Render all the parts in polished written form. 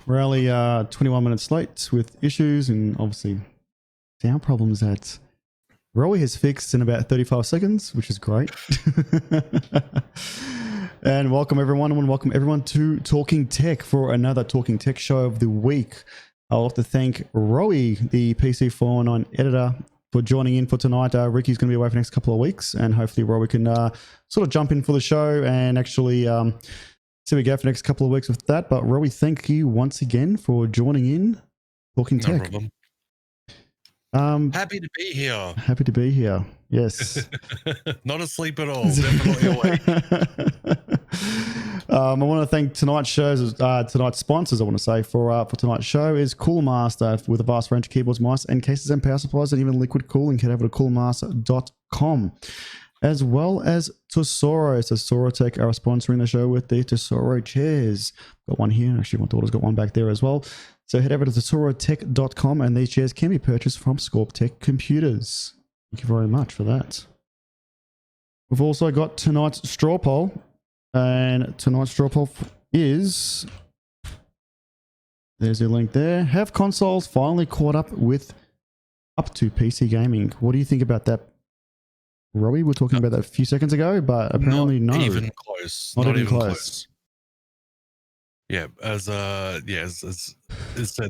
We're only 21 minutes late with issues and obviously sound problems that Rowey has fixed in about 35 seconds, which is great. And welcome everyone to Talking Tech for another Talking Tech show of the week. I'll have to thank Rowey, the PC 409 editor, for joining in for tonight. Ricky's going to be away for the next couple of weeks, and hopefully Rowey can sort of jump in for the show and actually see we go for the next couple of weeks with that. But Rowey, thank you once again for joining in Talking Tech. No problem. Happy to be here. Happy to be here. Yes. Not asleep at all. Definitely awake. I want to thank tonight's sponsors. I want to say for tonight's show is Coolmaster with a vast range of keyboards, mice, and cases and power supplies, and even liquid cooling. Head over to coolmaster.com, as well as Tesoro. So Tesoro Tech are sponsoring the show with the Tesoro chairs. Got one here. Actually, my daughter's got one back there as well. So head over to tesorotech.com, and these chairs can be purchased from Scorp Tech Computers. Thank you very much for that. We've also got tonight's straw poll, and tonight's straw poll is, there's your link there. Have consoles finally caught up to PC gaming? What do you think about that, Rowey? We were talking about that a few seconds ago, but apparently no. Not even close. Not even close. Yeah, as said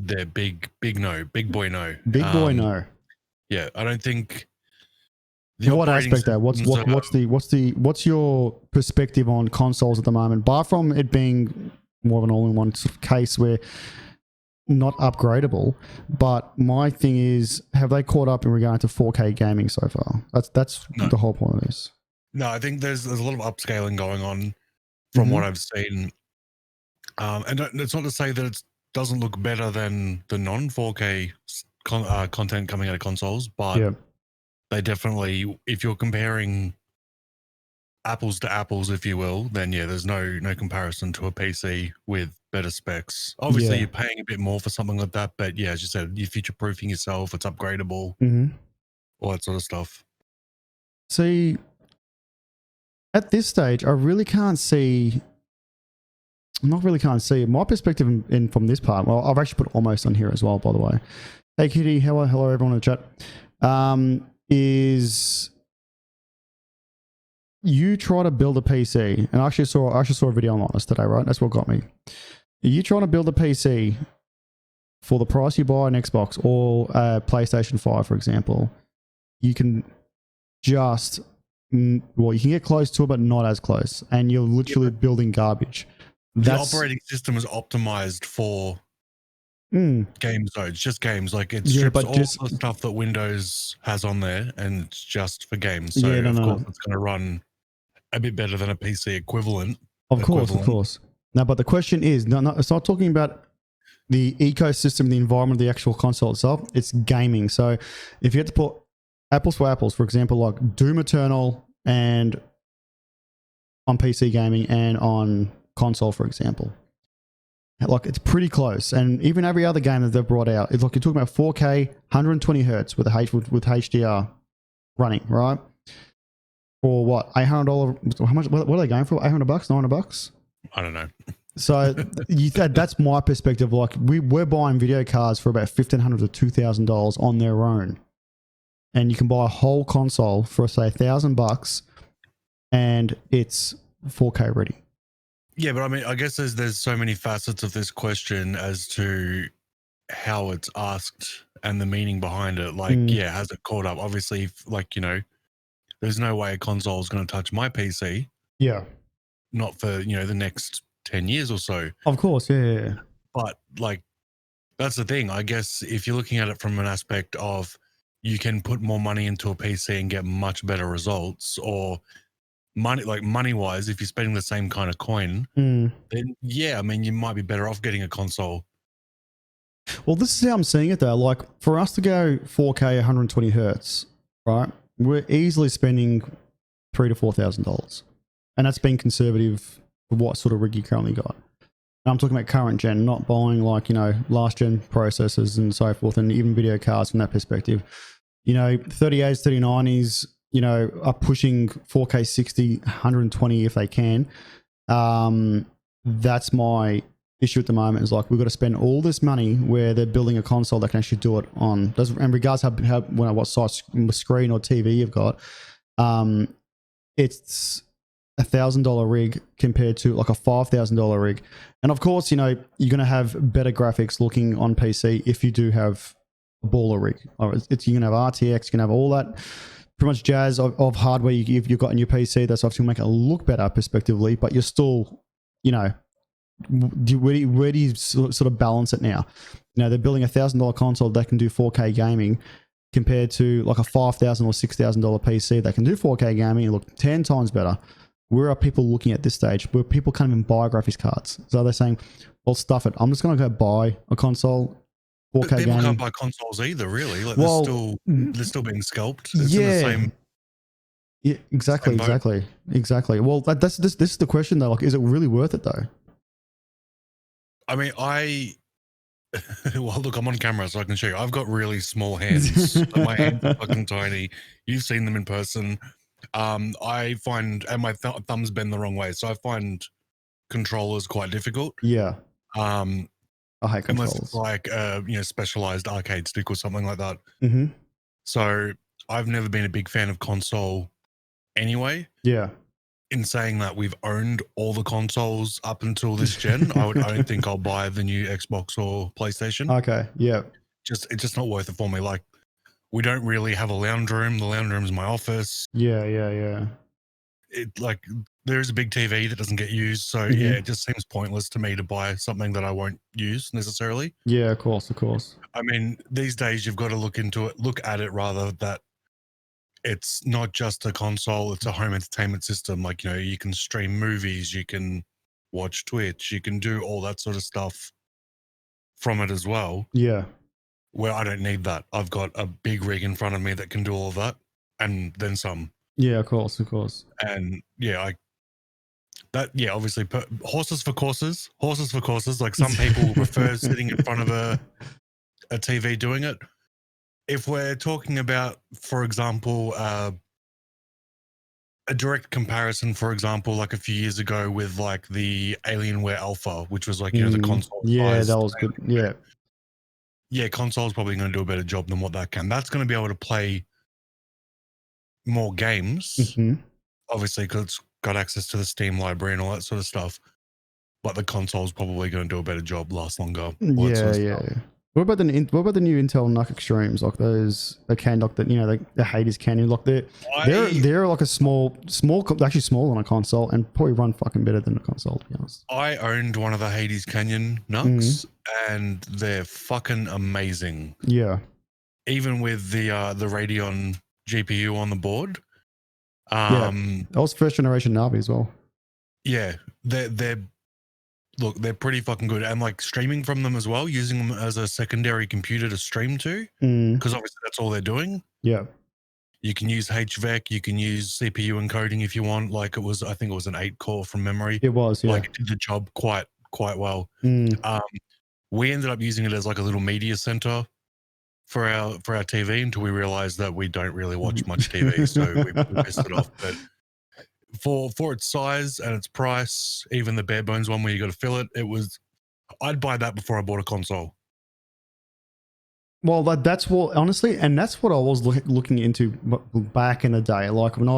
there, big no, big boy no. Big boy no. Yeah, I don't think. What aspect there? What's your perspective on consoles at the moment? Bar from it being more of an all-in-one sort of case where not upgradable, but my thing is, have they caught up in regard to 4K gaming so far? That's the whole point of this. No, I think there's a lot of upscaling going on from what I've seen. And it's not to say that it doesn't look better than the non-4K content coming out of consoles, but they definitely, if you're comparing apples to apples, if you will, then there's no comparison to a PC with better specs. Obviously, you're paying a bit more for something like that, but as you said, you're future-proofing yourself, it's upgradable, all that sort of stuff. See, at this stage, I really can't see... my perspective from this part. Well, I've actually put almost on here as well, by the way. Hey Kitty, hello everyone in the chat. Is you try to build a PC, and I actually saw a video on this today, right? That's what got me. You trying to build a PC for the price you buy an Xbox or a PlayStation 5, for example, you can just you can get close to it, but not as close, and you're literally building garbage. The operating system is optimized for games, though. It's just games. Like it strips all the stuff that Windows has on there, and it's just for games. So of course it's going to run a bit better than a PC equivalent. Of course. Now, but the question is, it's not talking about the ecosystem, the environment, the actual console itself. It's gaming. So if you had to put apples for apples, for example, like Doom Eternal and on PC gaming and on console, for example, like it's pretty close. And even every other game that they've brought out, it's like you're talking about 4K 120 hertz with HDR running, right? For what, $800? How much? What are they going for? $800, $900? I don't know. So that's my perspective. Like we're buying video cards for about $1,500 to $2,000 on their own, and you can buy a whole console for say $1,000, and it's 4K ready. Yeah, but I mean, I guess there's so many facets of this question as to how it's asked and the meaning behind it. Like, has it caught up? Obviously, there's no way a console is going to touch my PC. Yeah. Not for, the next 10 years or so. Of course, yeah. But, that's the thing. I guess if you're looking at it from an aspect of you can put more money into a PC and get much better results, or money-wise, if you're spending the same kind of coin, then I mean, you might be better off getting a console. Well, this is how I'm seeing it though. Like for us to go 4K 120 hertz, right? We're easily spending $3,000 to $4,000, and that's being conservative for what sort of rig you currently got. And I'm talking about current gen, not buying last gen processors and so forth, and even video cards from that perspective. 3080s, 3090s. Are pushing 4K 60, 120 if they can. That's my issue at the moment is like we've got to spend all this money where they're building a console that can actually do it on. And regards what size screen or TV you've got, it's $1,000 rig compared to like a $5,000 rig. And of course, you know, you're going to have better graphics looking on PC if you do have a baller rig. Or you're going to have RTX, you're going to have all that pretty much jazz of hardware you've got in your PC. That's obviously going to make it look better prospectively, but you're still, you know, where do you sort of balance it now? You know, they're building $1,000 console that can do 4K gaming compared to like a $5,000 or $6,000 PC that can do 4K gaming and look 10 times better. Where are people looking at this stage? Where people can't even buy graphics cards. So they're saying, well, stuff it. I'm just going to go buy a console, 4K People gaming. can't buy consoles either, really. Like they're still being scalped. It's in the same. Yeah, exactly. Well, this is the question though. Like, is it really worth it though? I mean, well, look, I'm on camera, so I can show you. I've got really small hands. My hands are fucking tiny. You've seen them in person. I find, and my thumbs bend the wrong way, so I find controllers quite difficult. Yeah. I hate controllers. Unless it's like specialized arcade stick or something like that. Mm-hmm. So I've never been a big fan of console anyway. Yeah. In saying that, we've owned all the consoles up until this gen. I don't think I'll buy the new Xbox or PlayStation. Okay. Yeah. It's just not worth it for me. Like, we don't really have a lounge room. The lounge room is my office. Yeah. There's a big TV that doesn't get used. So yeah, it just seems pointless to me to buy something that I won't use necessarily. Yeah, of course. I mean, these days you've got to look at it rather that it's not just a console, it's a home entertainment system. Like, you know, you can stream movies, you can watch Twitch, you can do all that sort of stuff from it as well. Yeah. Where I don't need that. I've got a big rig in front of me that can do all of that and then some. Yeah, of course. And yeah, obviously horses for courses. Like, some people prefer sitting in front of a TV doing it. If we're talking about, for example, a direct comparison, for example, like a few years ago with like the Alienware Alpha, which was like, you know, the console. Yeah, that was good. Yeah. Yeah, console's probably going to do a better job than what that can. That's going to be able to play more games, obviously, because it's got access to the Steam library and all that sort of stuff. But the console's probably going to do a better job, last longer. Yeah. What about the new Intel NUC Extremes, like those the can dock that, you know, the Hades Canyon, like they're like a small, actually smaller than a console and probably run fucking better than a console, to be honest. I owned one of the Hades Canyon NUCs and they're fucking amazing. Yeah. Even with the Radeon GPU on the board. That was first generation Navi as well. Yeah, they're pretty fucking good, and like streaming from them as well, using them as a secondary computer to stream to, because obviously that's all they're doing. Yeah, you can use HVAC, you can use CPU encoding if you want. Like, I think it was an 8-core from memory. It was, yeah. Like, it did the job quite well. We ended up using it as like a little media center for our TV until we realized that we don't really watch much TV, so we pissed it off. But for its size and its price, even the bare bones one where you got to fill it, I'd buy that before I bought a console. Well, that's what, honestly, and that's what I was looking into back in the day. Like when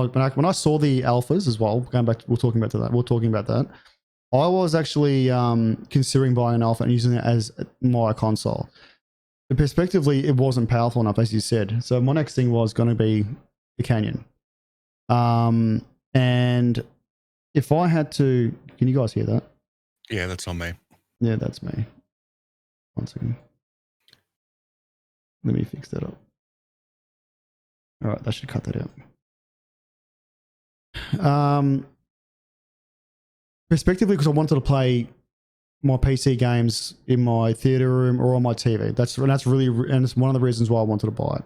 I saw the alphas as well, going back, we're talking about that. I was actually considering buying an alpha and using it as my console. But prospectively, it wasn't powerful enough, as you said. So my next thing was going to be the Canyon. And if I had to, can you guys hear that? Yeah, that's on me. Yeah, that's me. One second. Let me fix that up. All right, that should cut that out. Respectively, because I wanted to play my PC games in my theater room or on my TV. That's it's one of the reasons why I wanted to buy it.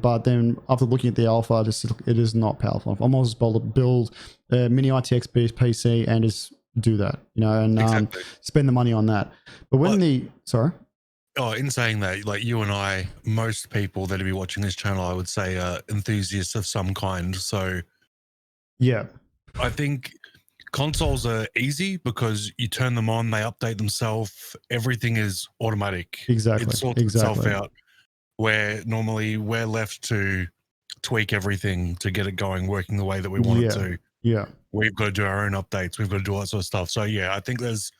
But then after looking at the alpha, it is not powerful. I'm almost able to build a mini RTX based PC and just do that, you know, and spend the money on that. But when in saying that, like, you and I, most people that will be watching this channel, I would say, are enthusiasts of some kind. So yeah, I think consoles are easy because you turn them on, they update themselves, everything is automatic. Exactly. It sorts itself out. Where normally we're left to tweak everything to get it going, working the way that we want it to. Yeah. We've got to do our own updates. We've got to do all that sort of stuff. So yeah, I think there's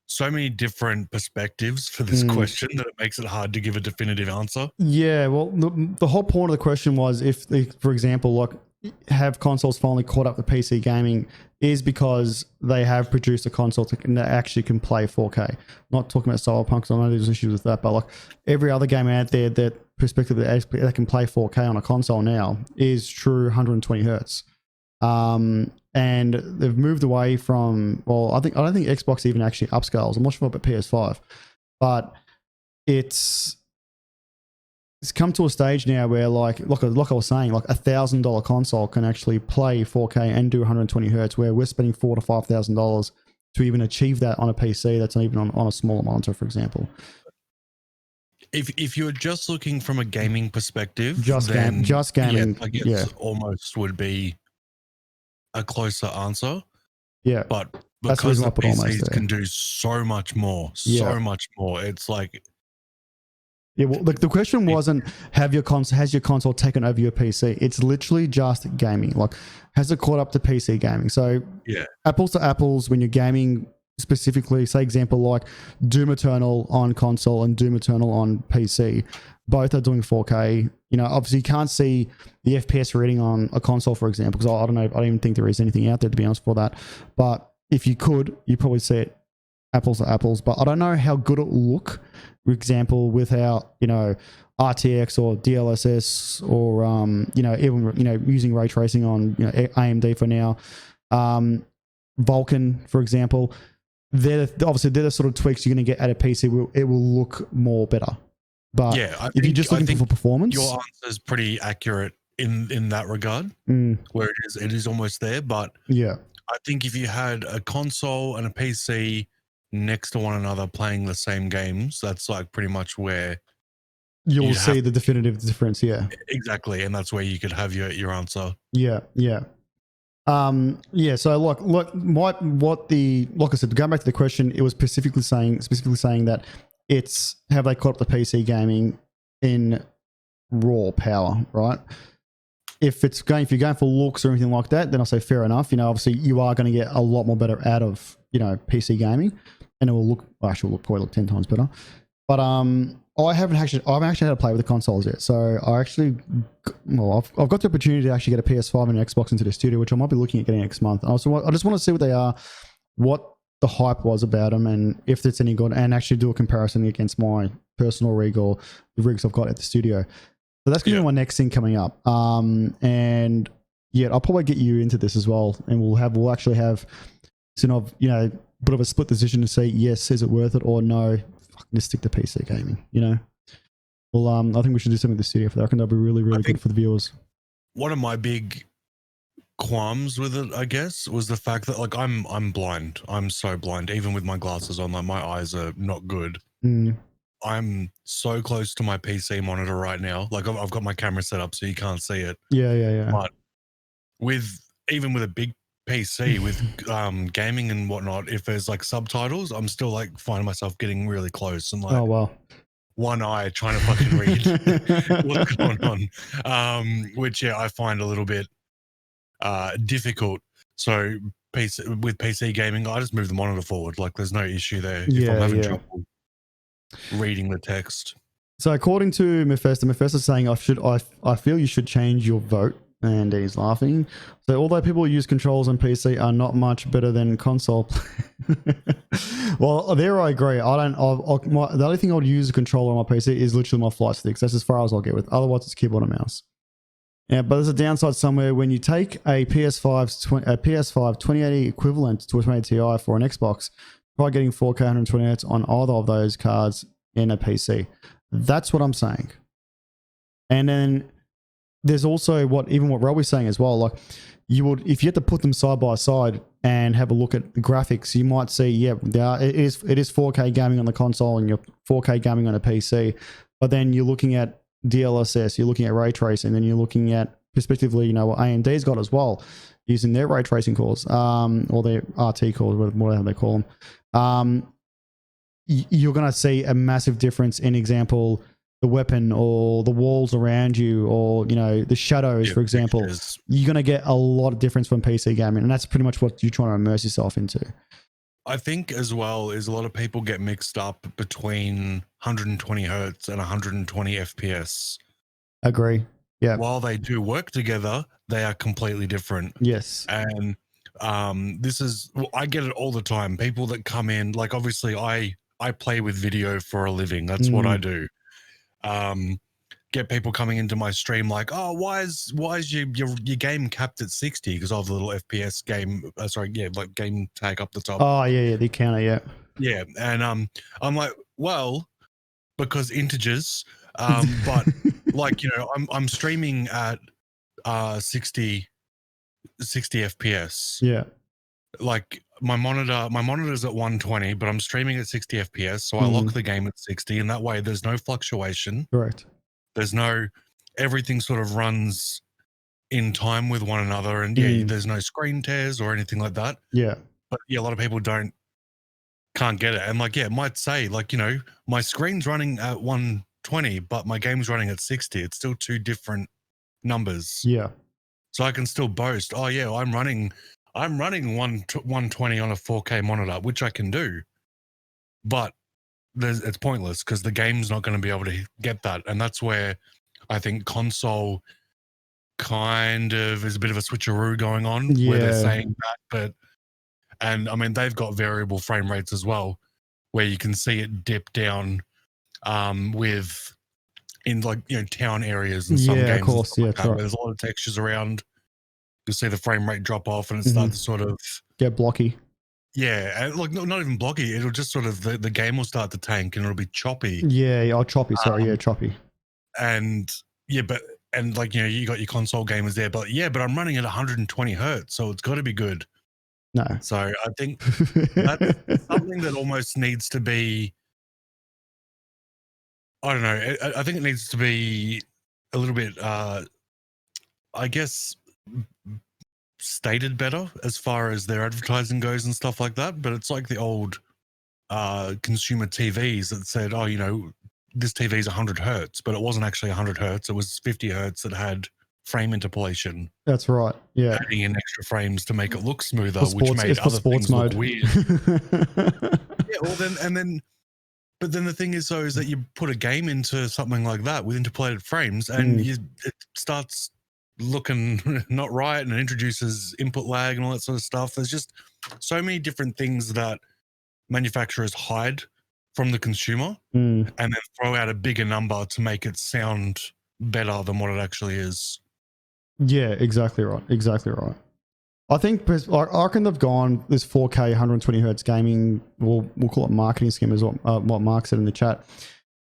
so many different perspectives for this question that it makes it hard to give a definitive answer. Yeah, well, the whole point of the question was if, for example, like have consoles finally caught up to PC gaming is because they have produced a console that actually can play 4K. Not talking about Cyberpunk, because I know there's issues with that, but like every other game out there that perspective that can play 4K on a console now is true 120 hertz. And they've moved away from, well, I don't think Xbox even actually upscales. I'm not sure about PS5, but it's come to a stage now where like I was saying, like $1,000 console can actually play 4K and do 120 hertz, where we're spending $4,000 to $5,000 to even achieve that on a PC that's not even on a smaller monitor, for example. If you're just looking from a gaming perspective, just gaming, yeah, I guess almost would be a closer answer. Yeah, but because the PCs can do so much more, it's like. Yeah, well, the question wasn't has your console taken over your PC? It's literally just gaming. Like, has it caught up to PC gaming? So, yeah, apples to apples when you're gaming specifically. Say, example like Doom Eternal on console and Doom Eternal on PC. Both are doing 4K. You know, obviously you can't see the FPS reading on a console, for example, because I don't know. I don't even think there is anything out there, to be honest, for that. But if you could, you probably see it apples to apples. But I don't know how good it will look. For example, without, you know, RTX or DLSS or, you know, even, you know, using ray tracing on, you know, AMD for now. Vulkan, for example, they're the sort of tweaks you're going to get at a PC. It will look more better. But yeah, if you're just looking for performance, your answer is pretty accurate in that regard, where it is almost there. But yeah, I think if you had a console and a PC next to one another playing the same games, that's like pretty much where you'll see the definitive difference. Yeah, exactly, and that's where you could have your answer. Yeah. So like I said, going back to the question, it was specifically saying that it's have they caught up the PC gaming in raw power, right? If you're going for looks or anything like that, then I'll say fair enough. You know, obviously you are going to get a lot more better out of, you know, PC gaming, and it will probably look 10 times better. But I haven't actually had to play with the consoles yet. So I've got the opportunity to actually get a PS5 and an Xbox into the studio, which I might be looking at getting next month. I just want to see what they are, what the hype was about them, and if it's any good, and actually do a comparison against my personal rig or the rigs I've got at the studio. So that's going to be my next thing coming up. And yeah, I'll probably get you into this as well, and we'll actually have sort of, you know, bit of a split decision to say yes, is it worth it, or no, just stick to PC gaming, you know. Well, I think we should do something with the studio for that. I reckon that'll be really, really good for the viewers. One of my big qualms with it, I guess, was the fact that like I'm blind. I'm so blind, even with my glasses on. Like my eyes are not good. I'm so close to my PC monitor right now. Like I've got my camera set up so you can't see it. Yeah. But even with a big PC with gaming and whatnot, if there's like subtitles, I'm still like finding myself getting really close and like, oh wow, one eye trying to fucking read what's going on, which I find a little bit difficult. So with PC gaming, I just move the monitor forward. Like there's no issue there if I'm having trouble reading the text. So according to Mephisto's saying I feel you should change your vote. And he's laughing. So although people use controls on PC are not much better than console. Well, there I agree. The only thing I would use a controller on my PC is literally my flight sticks. That's as far as I'll get with. Otherwise, it's keyboard and mouse. Yeah, but there's a downside somewhere. When you take a PS5 2080 equivalent to a 2080 Ti for an Xbox, try getting 4K 120 Hz on either of those cards in a PC. That's what I'm saying. And then there's also what Rowey's saying as well. Like if you had to put them side by side and have a look at the graphics, you might see, it is 4K gaming on the console and you're 4K gaming on a PC. But then you're looking at DLSS, you're looking at ray tracing, and then you're looking at prospectively, you know, what AMD's got as well, using their ray tracing cores, or their RT cores, whatever they call them. You're going to see a massive difference in, example, the weapon or the walls around you, or, you know, the shadows, for example. You're going to get a lot of difference from PC gaming, and that's pretty much what you're trying to immerse yourself into. I think as well is a lot of people get mixed up between 120 hertz and 120 FPS. Agree. Yeah. While they do work together, they are completely different. Yes. And this is, I get it all the time. People that come in, like, obviously I play with video for a living. That's what I do. Get people coming into my stream like, oh, why is your game capped at 60? Because I have a little FPS game, like game tag up the top. Oh yeah, the counter, yeah. Yeah, and I'm like, well, because integers, but like, you know, I'm streaming at 60 FPS. Yeah. Like my monitor's at 120, but I'm streaming at 60 FPS, so I lock the game at 60, and that way there's no fluctuation. Correct. There's no, everything sort of runs in time with one another, and yeah, there's no screen tears or anything like that. Yeah. But yeah, a lot of people can't get it. And like, yeah, it might say like, you know, my screen's running at 120, but my game's running at 60. It's still two different numbers. Yeah. So I can still boast, oh yeah, I'm running 120 on a 4K monitor, which I can do. But it's pointless because the game's not going to be able to get that. And that's where I think console kind of is a bit of a switcheroo going on, where they're saying that, and I mean, they've got variable frame rates as well, where you can see it dip down in like, you know, town areas and some games. Of course, yeah, like that, where there's a lot of textures around. You'll see the frame rate drop off and it starts to sort of get blocky. Yeah, and like not even blocky. It'll just sort of the game will start to tank and it'll be choppy. Yeah, choppy. Sorry, choppy. And yeah, and like, you know, you got your console gamers there, but I'm running at 120 hertz, so it's got to be good. No. So I think that's something that almost needs to be. I don't know. I think it needs to be a little bit, I guess, stated better as far as their advertising goes and stuff like that. But it's like the old consumer TVs that said, oh, you know, this TV is 100 hertz, but it wasn't actually 100 hertz. It was 50 hertz that had frame interpolation. That's right. Yeah. Adding in extra frames to make it look smoother, which made other things look weird. Yeah, well but then the thing is, though, is that you put a game into something like that with interpolated frames and it starts looking not right and it introduces input lag and all that sort of stuff. There's just so many different things that manufacturers hide from the consumer and then throw out a bigger number to make it sound better than what it actually is. Yeah, exactly right. I think I reckon they've gone this 4K 120 hertz gaming. We'll call it marketing scheme, is what Mark said in the chat.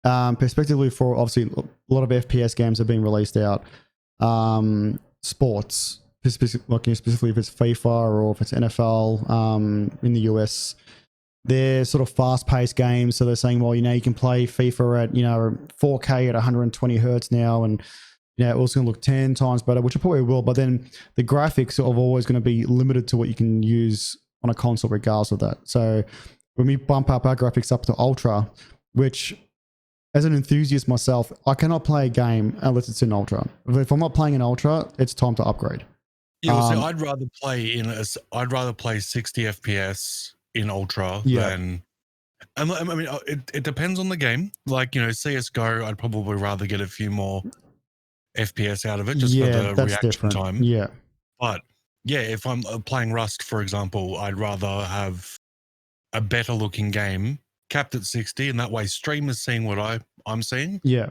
Perspectively, for obviously a lot of FPS games are being released out. Sports, specifically if it's FIFA or if it's NFL in the US, they're sort of fast-paced games. So they're saying, well, you know, you can play FIFA at 4K at 120 hertz now, and it was going to look 10 times better, which it probably will. But then the graphics are always going to be limited to what you can use on a console, regardless of that. So when we bump up our graphics up to ultra, which as an enthusiast myself, I cannot play a game unless it's in ultra. If I'm not playing in ultra, it's time to upgrade. Yeah, so I'd rather play 60 FPS in ultra than. I mean, it depends on the game. Like, you know, CS:GO, I'd probably rather get a few more FPS out of it just for the reaction time. Yeah. But yeah, if I'm playing Rust, for example, I'd rather have a better looking game capped at 60, and that way streamers seeing what I'm seeing. Yeah.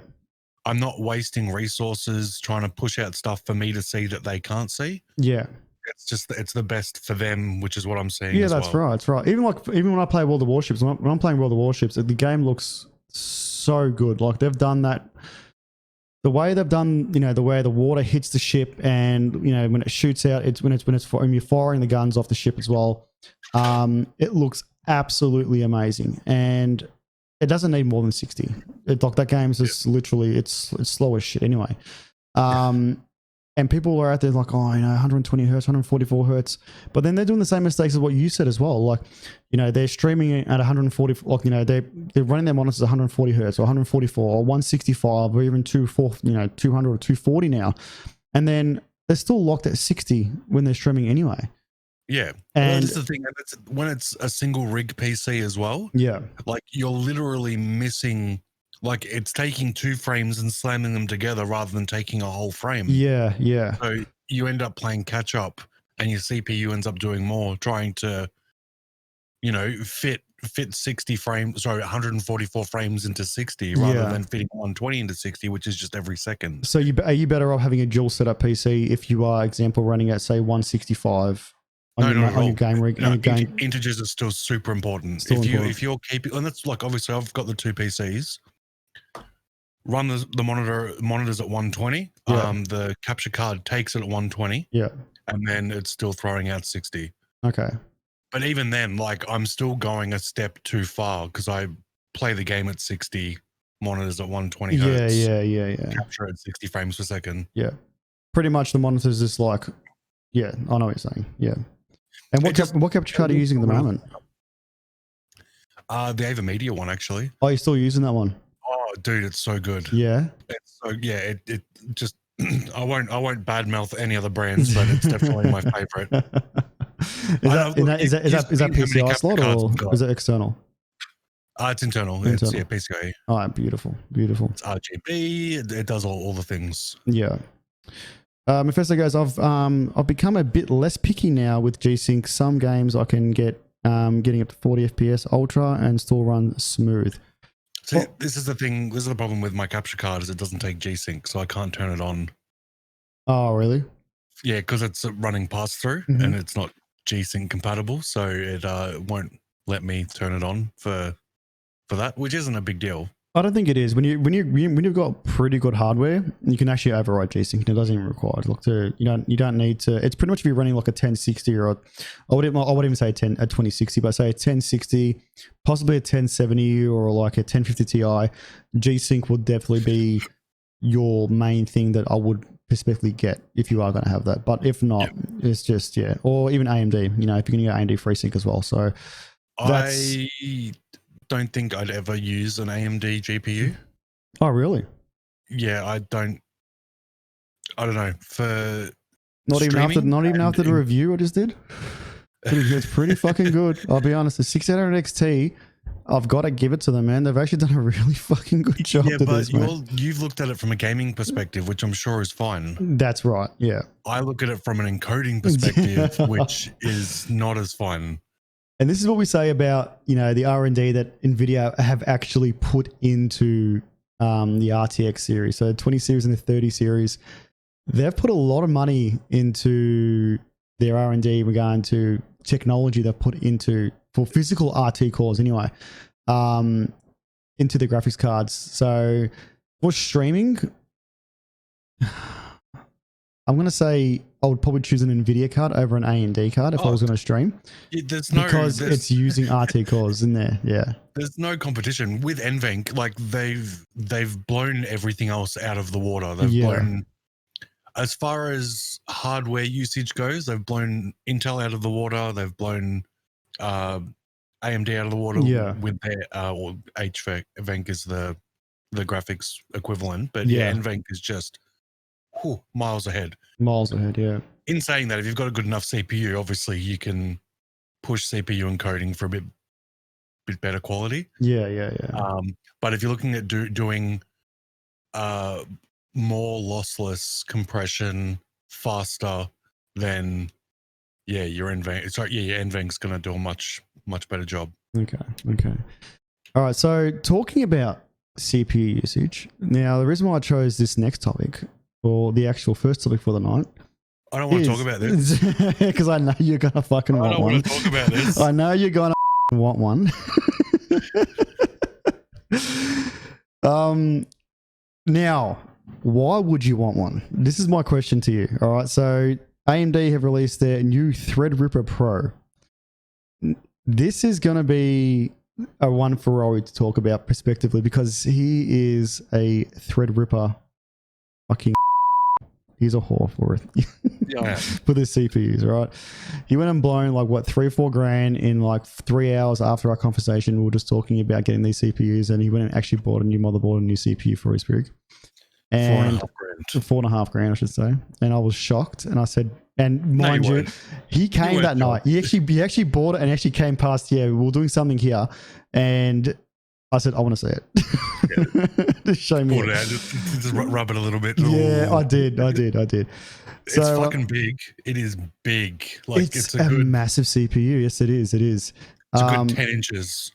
I'm not wasting resources trying to push out stuff for me to see that they can't see. Yeah. It's the best for them, which is what I'm seeing. Yeah, that's right. That's right. Even when I play World of Warships, when I'm playing World of Warships, the game looks so good. Like they've done that. The way they've done, the way the water hits the ship, and when it shoots out, when you're firing the guns off the ship as well. It looks absolutely amazing, and it doesn't need more than 60. That game is just literally it's slow as shit anyway. And people are out there like, oh, 120 hertz, 144 hertz. But then they're doing the same mistakes as what you said as well. Like, they're streaming at 140, like, they're running their monitors at 140 hertz or 144 or 165 or even 200 or 240 now. And then they're still locked at 60 when they're streaming anyway. Yeah. And that's the thing. When it's a single rig PC as well. Yeah. Like, you're literally missing, like, it's taking 2 frames and slamming them together rather than taking a whole frame. Yeah, yeah. So you end up playing catch up and your CPU ends up doing more, trying to, fit 60 frames, 144 frames into 60 rather than fitting 120 into 60, which is just every second. So are you better off having a dual setup PC if you are, example, running at, say, 165 on your game rig? No, integers are still super important. If you're keeping, and that's like, obviously I've got the 2 PCs. Run the monitors at 120. Yeah. The capture card takes it at 120. Yeah. And then it's still throwing out 60. Okay. But even then, like, I'm still going a step too far because I play the game at 60, monitors at 120 hertz. Yeah. Capture at 60 frames per second. Yeah. Pretty much the monitors is like, yeah, I know what you're saying. Yeah. And what capture card are you using at the moment? The Ava Media one, actually. Oh, you're still using that one? Oh, dude, it's so good. Yeah. It's so, yeah, it just, I won't badmouth any other brands, but it's definitely my favorite. Is that PCI slot or is it external? It's internal. It's PCIe. All right, beautiful. It's RGB. It does all the things. Yeah. Mephisto goes, I've become a bit less picky now with G-Sync. Some games I can get getting up to 40 FPS ultra and still run smooth. See, this is the thing. This is the problem with my capture card is it doesn't take G-Sync, so I can't turn it on. Oh, really? Yeah, because it's running pass-through and it's not G-Sync compatible, so it won't let me turn it on for that, which isn't a big deal. I don't think it is. When you've got pretty good hardware, you can actually override G-Sync. It doesn't even require you don't need to. It's pretty much if you're running like a 1060 or I would even say a 2060, but say a 1060, possibly a 1070 or like a 1050 Ti. G-Sync would definitely be your main thing that I would specifically get if you are going to have that. But if not, it's just or even AMD. If you're going to get AMD FreeSync as well. So I don't think I'd ever use an AMD GPU. Oh, really? Yeah, I don't know. For not even after the review I just did. It's pretty fucking good. I'll be honest. The 6800 XT, I've got to give it to them, man. They've actually done a really fucking good job. Yeah, but you've looked at it from a gaming perspective, which I'm sure is fine. That's right. Yeah. I look at it from an encoding perspective, which is not as fun. And this is what we say about, the R&D that NVIDIA have actually put into the RTX series. So the 20 series and the 30 series, they've put a lot of money into their R&D regarding to technology they've put into, for physical RT cores anyway, into the graphics cards. So for streaming, I'm going to say I would probably choose an NVIDIA card over an AMD card if I was going to stream. Because it's using RT cores in there. Yeah. There's no competition with NVENC. Like they've blown everything else out of the water. They've blown, as far as hardware usage goes, they've blown Intel out of the water. They've blown AMD out of the water with their or HVENC is the graphics equivalent. But NVENC is just miles ahead. Miles ahead, yeah. In saying that, if you've got a good enough CPU, obviously you can push CPU encoding for a bit better quality. Yeah. But if you're looking at doing more lossless compression faster, then your NVENC's going to do a much better job. Okay. All right. So talking about CPU usage, now the reason why I chose this next topic, or the actual first topic for the night, I don't want to talk about this because I know you're gonna fucking want one. I don't want to talk about this. I know you're gonna want one. Now, why would you want one? This is my question to you. All right, so AMD have released their new Threadripper Pro. This is gonna be a one for Rowey to talk about prospectively because he is a Threadripper fucking. He's a whore for it. Yeah. For the CPUs, right? He went and blown like what, 3 or 4 grand in like 3 hours after our conversation. We were just talking about getting these CPUs, and he went and actually bought a new motherboard and a new CPU for his rig. And 4.5 grand. 4.5 grand, I should say. And I was shocked. And I said, and mind you, he came that night. He actually bought it and actually came past. Yeah, we were doing something here, and I said, I want to see it. Yeah. Just show me. Just rub it a little bit. Yeah, Ooh. I did. It's fucking big. It is big. Like it's a massive CPU. Yes, it is. It is. It's a good 10 inches.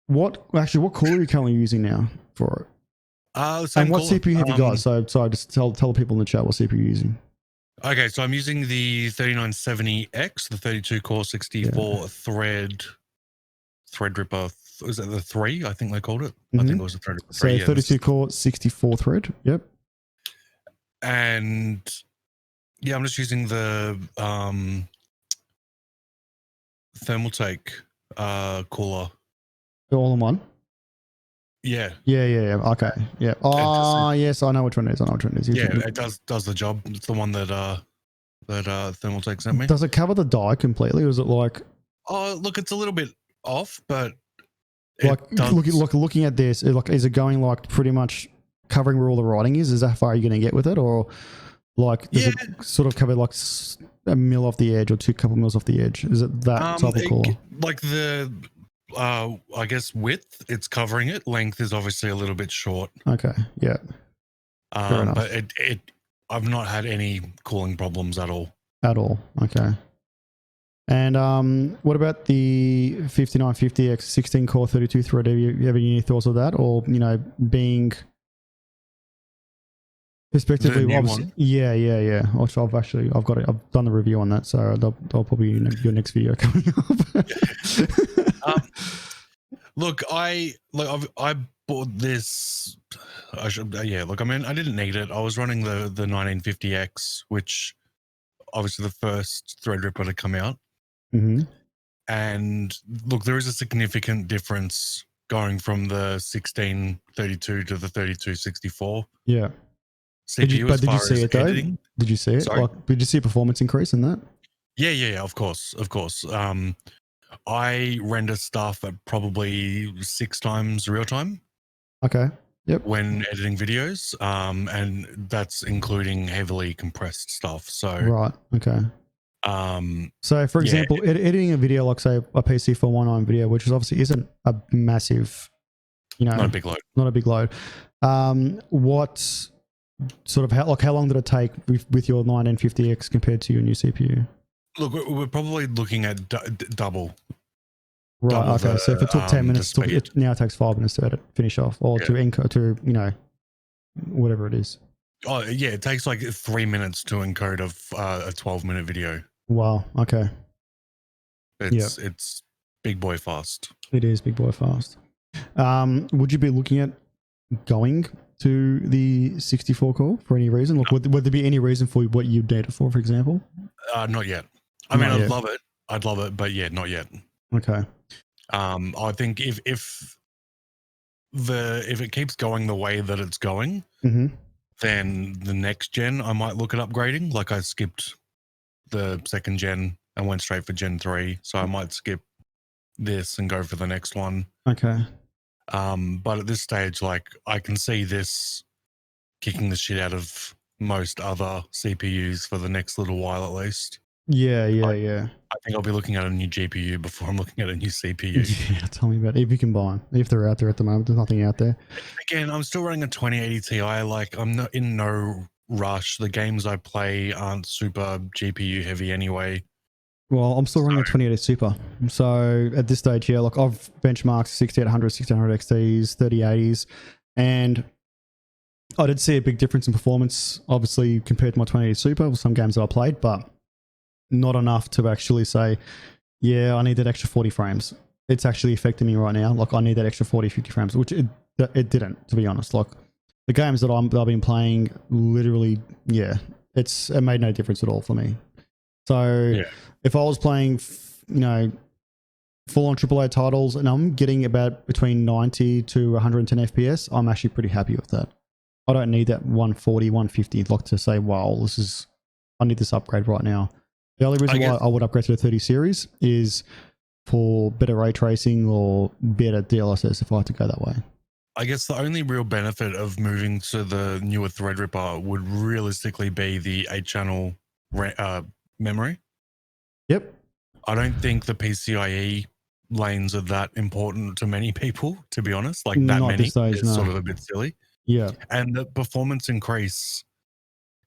What cooler are you currently using now for it? Same and what cooler. CPU have you got? So just tell the people in the chat what CPU you're using. Okay, so I'm using the 3970X, the 32 core 64 Threadripper. Is that the 3? I think they called it. I think it was the Threadripper 3. So 32 core 64 thread. Yep. And yeah, I'm just using the Thermaltake cooler. All in one. Yeah. Okay. Yeah. Oh, yes. I know which one it is. Yeah, it does the job. It's the one that Thermaltake sent me. Does it cover the die completely, or is it like? Oh, look, it's a little bit off, but looking at this, is it going like pretty much covering where all the writing is? Is that how far you're going to get with it, or like does it sort of cover like a mil off the edge or couple mils off the edge? Is it that type of cooler? Like the. I guess width, it's covering it. Length is obviously a little bit short. Okay, yeah. Fair enough. But I've not had any cooling problems at all. At all, okay. And what about the 5950X 16 core 32 thread? Have you have any thoughts of that, or being respectively? Yeah. Which I've done the review on that, so I'll probably your next video coming up. Look, I bought this. I didn't need it. I was running the 1950X, which obviously the first Threadripper to come out. Mm-hmm. And look, there is a significant difference going from the 1632 to the 3264. Yeah. Did you see it though? Editing. Did you see it? Did you see a performance increase in that? Yeah. Of course. I render stuff at probably 6 times real time. Okay. Yep. When editing videos, and that's including heavily compressed stuff. So right. Okay. So for example, editing a video like say a PC 419 video, which is obviously isn't a massive, not a big load. What sort of how long did it take with your 1950X compared to your new CPU? Look, we're probably looking at double. Right. Okay. So if it took 10 minutes, it now takes 5 minutes to edit, finish off, or to encode whatever it is. Oh yeah, it takes like 3 minutes to encode a 12-minute video. Wow. Okay. It's big boy fast. It is big boy fast. Would you be looking at going to the 64 core for any reason? Like, would there be any reason for what you'd need it for example? Not yet. I'd love it. I'd love it, but yeah, not yet. Okay. I think if it keeps going the way that it's going, then the next gen I might look at upgrading. Like I skipped the second gen and went straight for Gen 3, so I might skip this and go for the next one. Okay. But at this stage, like I can see this kicking the shit out of most other CPUs for the next little while at least. Yeah. I think I'll be looking at a new GPU before I'm looking at a new CPU. Yeah, tell me about it. If you can buy them. If they're out there at the moment, there's nothing out there. Again, I'm still running a 2080 Ti. Like I'm not in no rush. The games I play aren't super GPU heavy anyway. Well, I'm still running a 2080 Super. So at this stage, yeah, like I've benchmarked 6800, 1600 XTs, 3080s, and I did see a big difference in performance, obviously, compared to my 2080 Super with some games that I played, but not enough to actually say, yeah, I need that extra 40 frames. It's actually affecting me right now. Like I need that extra 40, 50 frames, which it didn't, to be honest. Like the games that I've been playing, literally, yeah, it made no difference at all for me. So if I was playing, full on AAA titles and I'm getting about between 90 to 110 FPS, I'm actually pretty happy with that. I don't need that 140, 150 like to say, wow, I need this upgrade right now. The only reason why I would upgrade to the 30 series is for better ray tracing or better DLSS if I had to go that way. I guess the only real benefit of moving to the newer Threadripper would realistically be the 8-channel memory. Yep. I don't think the PCIe lanes are that important to many people, to be honest. Like that Not many stage, is sort of a bit silly. Yeah. And the performance increase,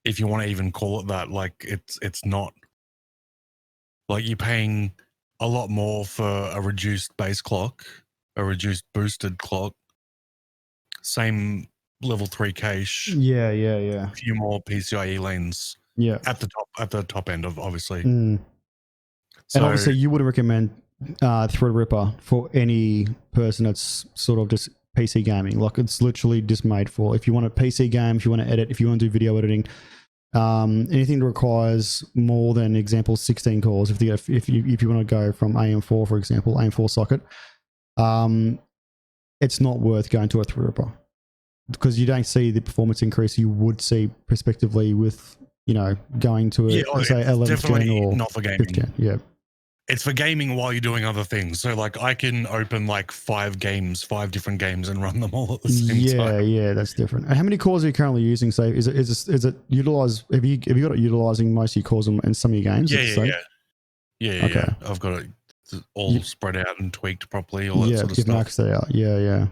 if you want to even call it that, like it's not. Like you're paying a lot more for a reduced base clock, a reduced boosted clock, same level 3 cache. Yeah. A few more PCIe lanes. Yeah. At the top end of obviously. So, and obviously you wouldn't recommend Threadripper for any person that's sort of just PC gaming. Like it's literally just made for if you want a PC game, if you want to edit, if you want to do video editing, anything that requires more than example 16 cores. If you want to go from AM4, for example, AM4 socket, it's not worth going to a Threadripper because you don't see the performance increase you would see prospectively with going to say 11th gen or not for gaming. 5th gen. Yeah. It's for gaming while you're doing other things. So like I can open like 5 different games and run them all at the same time. Yeah, that's different. And how many cores are you currently using? So is it utilized? Have you got it utilizing most of your cores in some of your games? Yeah. Okay. I've got it all spread out and tweaked properly. All that sort of you've stuff. maxed it out. Yeah.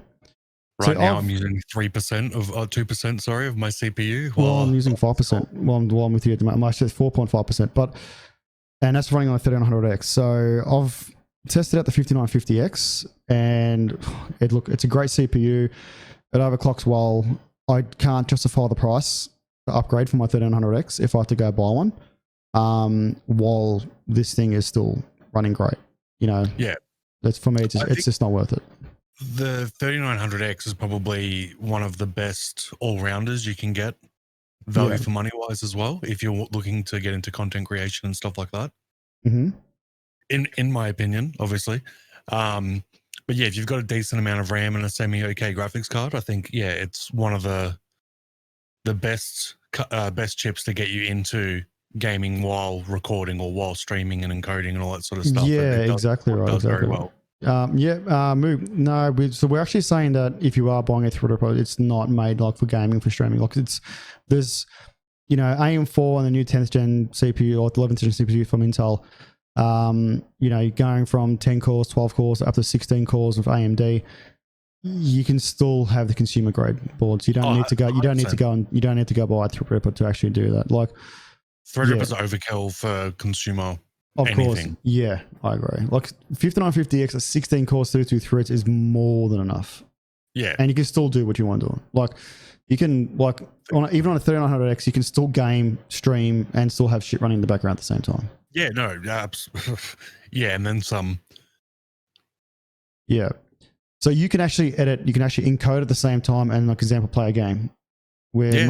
Right now I'm using 3% of 2%. Sorry, of my CPU. Well, I'm using 5%. Well, I'm with you at the moment. I'm actually 4.5%, and that's running on a 3900X. So I've tested out the 5950X, and it's a great CPU. It overclocks well. I can't justify the price to upgrade for my 3900X if I have to go buy one. While this thing is still running great, Yeah, that's for me. It's just not worth it. The 3900X is probably one of the best all-rounders you can get, value for money wise as well, if you're looking to get into content creation and stuff like that. Mm-hmm. In my opinion, obviously. But yeah, if you've got a decent amount of RAM and a semi-okay graphics card, I think it's one of the best chips to get you into gaming while recording or while streaming and encoding and all that sort of stuff. Yeah, exactly right. Exactly very well. So we're actually saying that if you are buying a Threadripper, it's not made like for gaming, for streaming. Like there's AM4 and the new 10th gen CPU or 11th gen CPU from Intel. Going from 10 cores, 12 cores up to 16 cores of AMD, you can still have the consumer grade boards. You don't need to go. You don't need to go buy a Threadripper to actually do that. Like Threadripper's overkill for consumer. Of anything. Course, yeah, I agree. Like 5950X at 16 cores, 32 threads is more than enough. Yeah, and you can still do what you want to do. Like you can even on a 3900X, you can still game, stream, and still have shit running in the background at the same time. Yeah, no, yeah, and then some. Yeah, so you can actually edit, you can actually encode at the same time, and like example, play a game. Where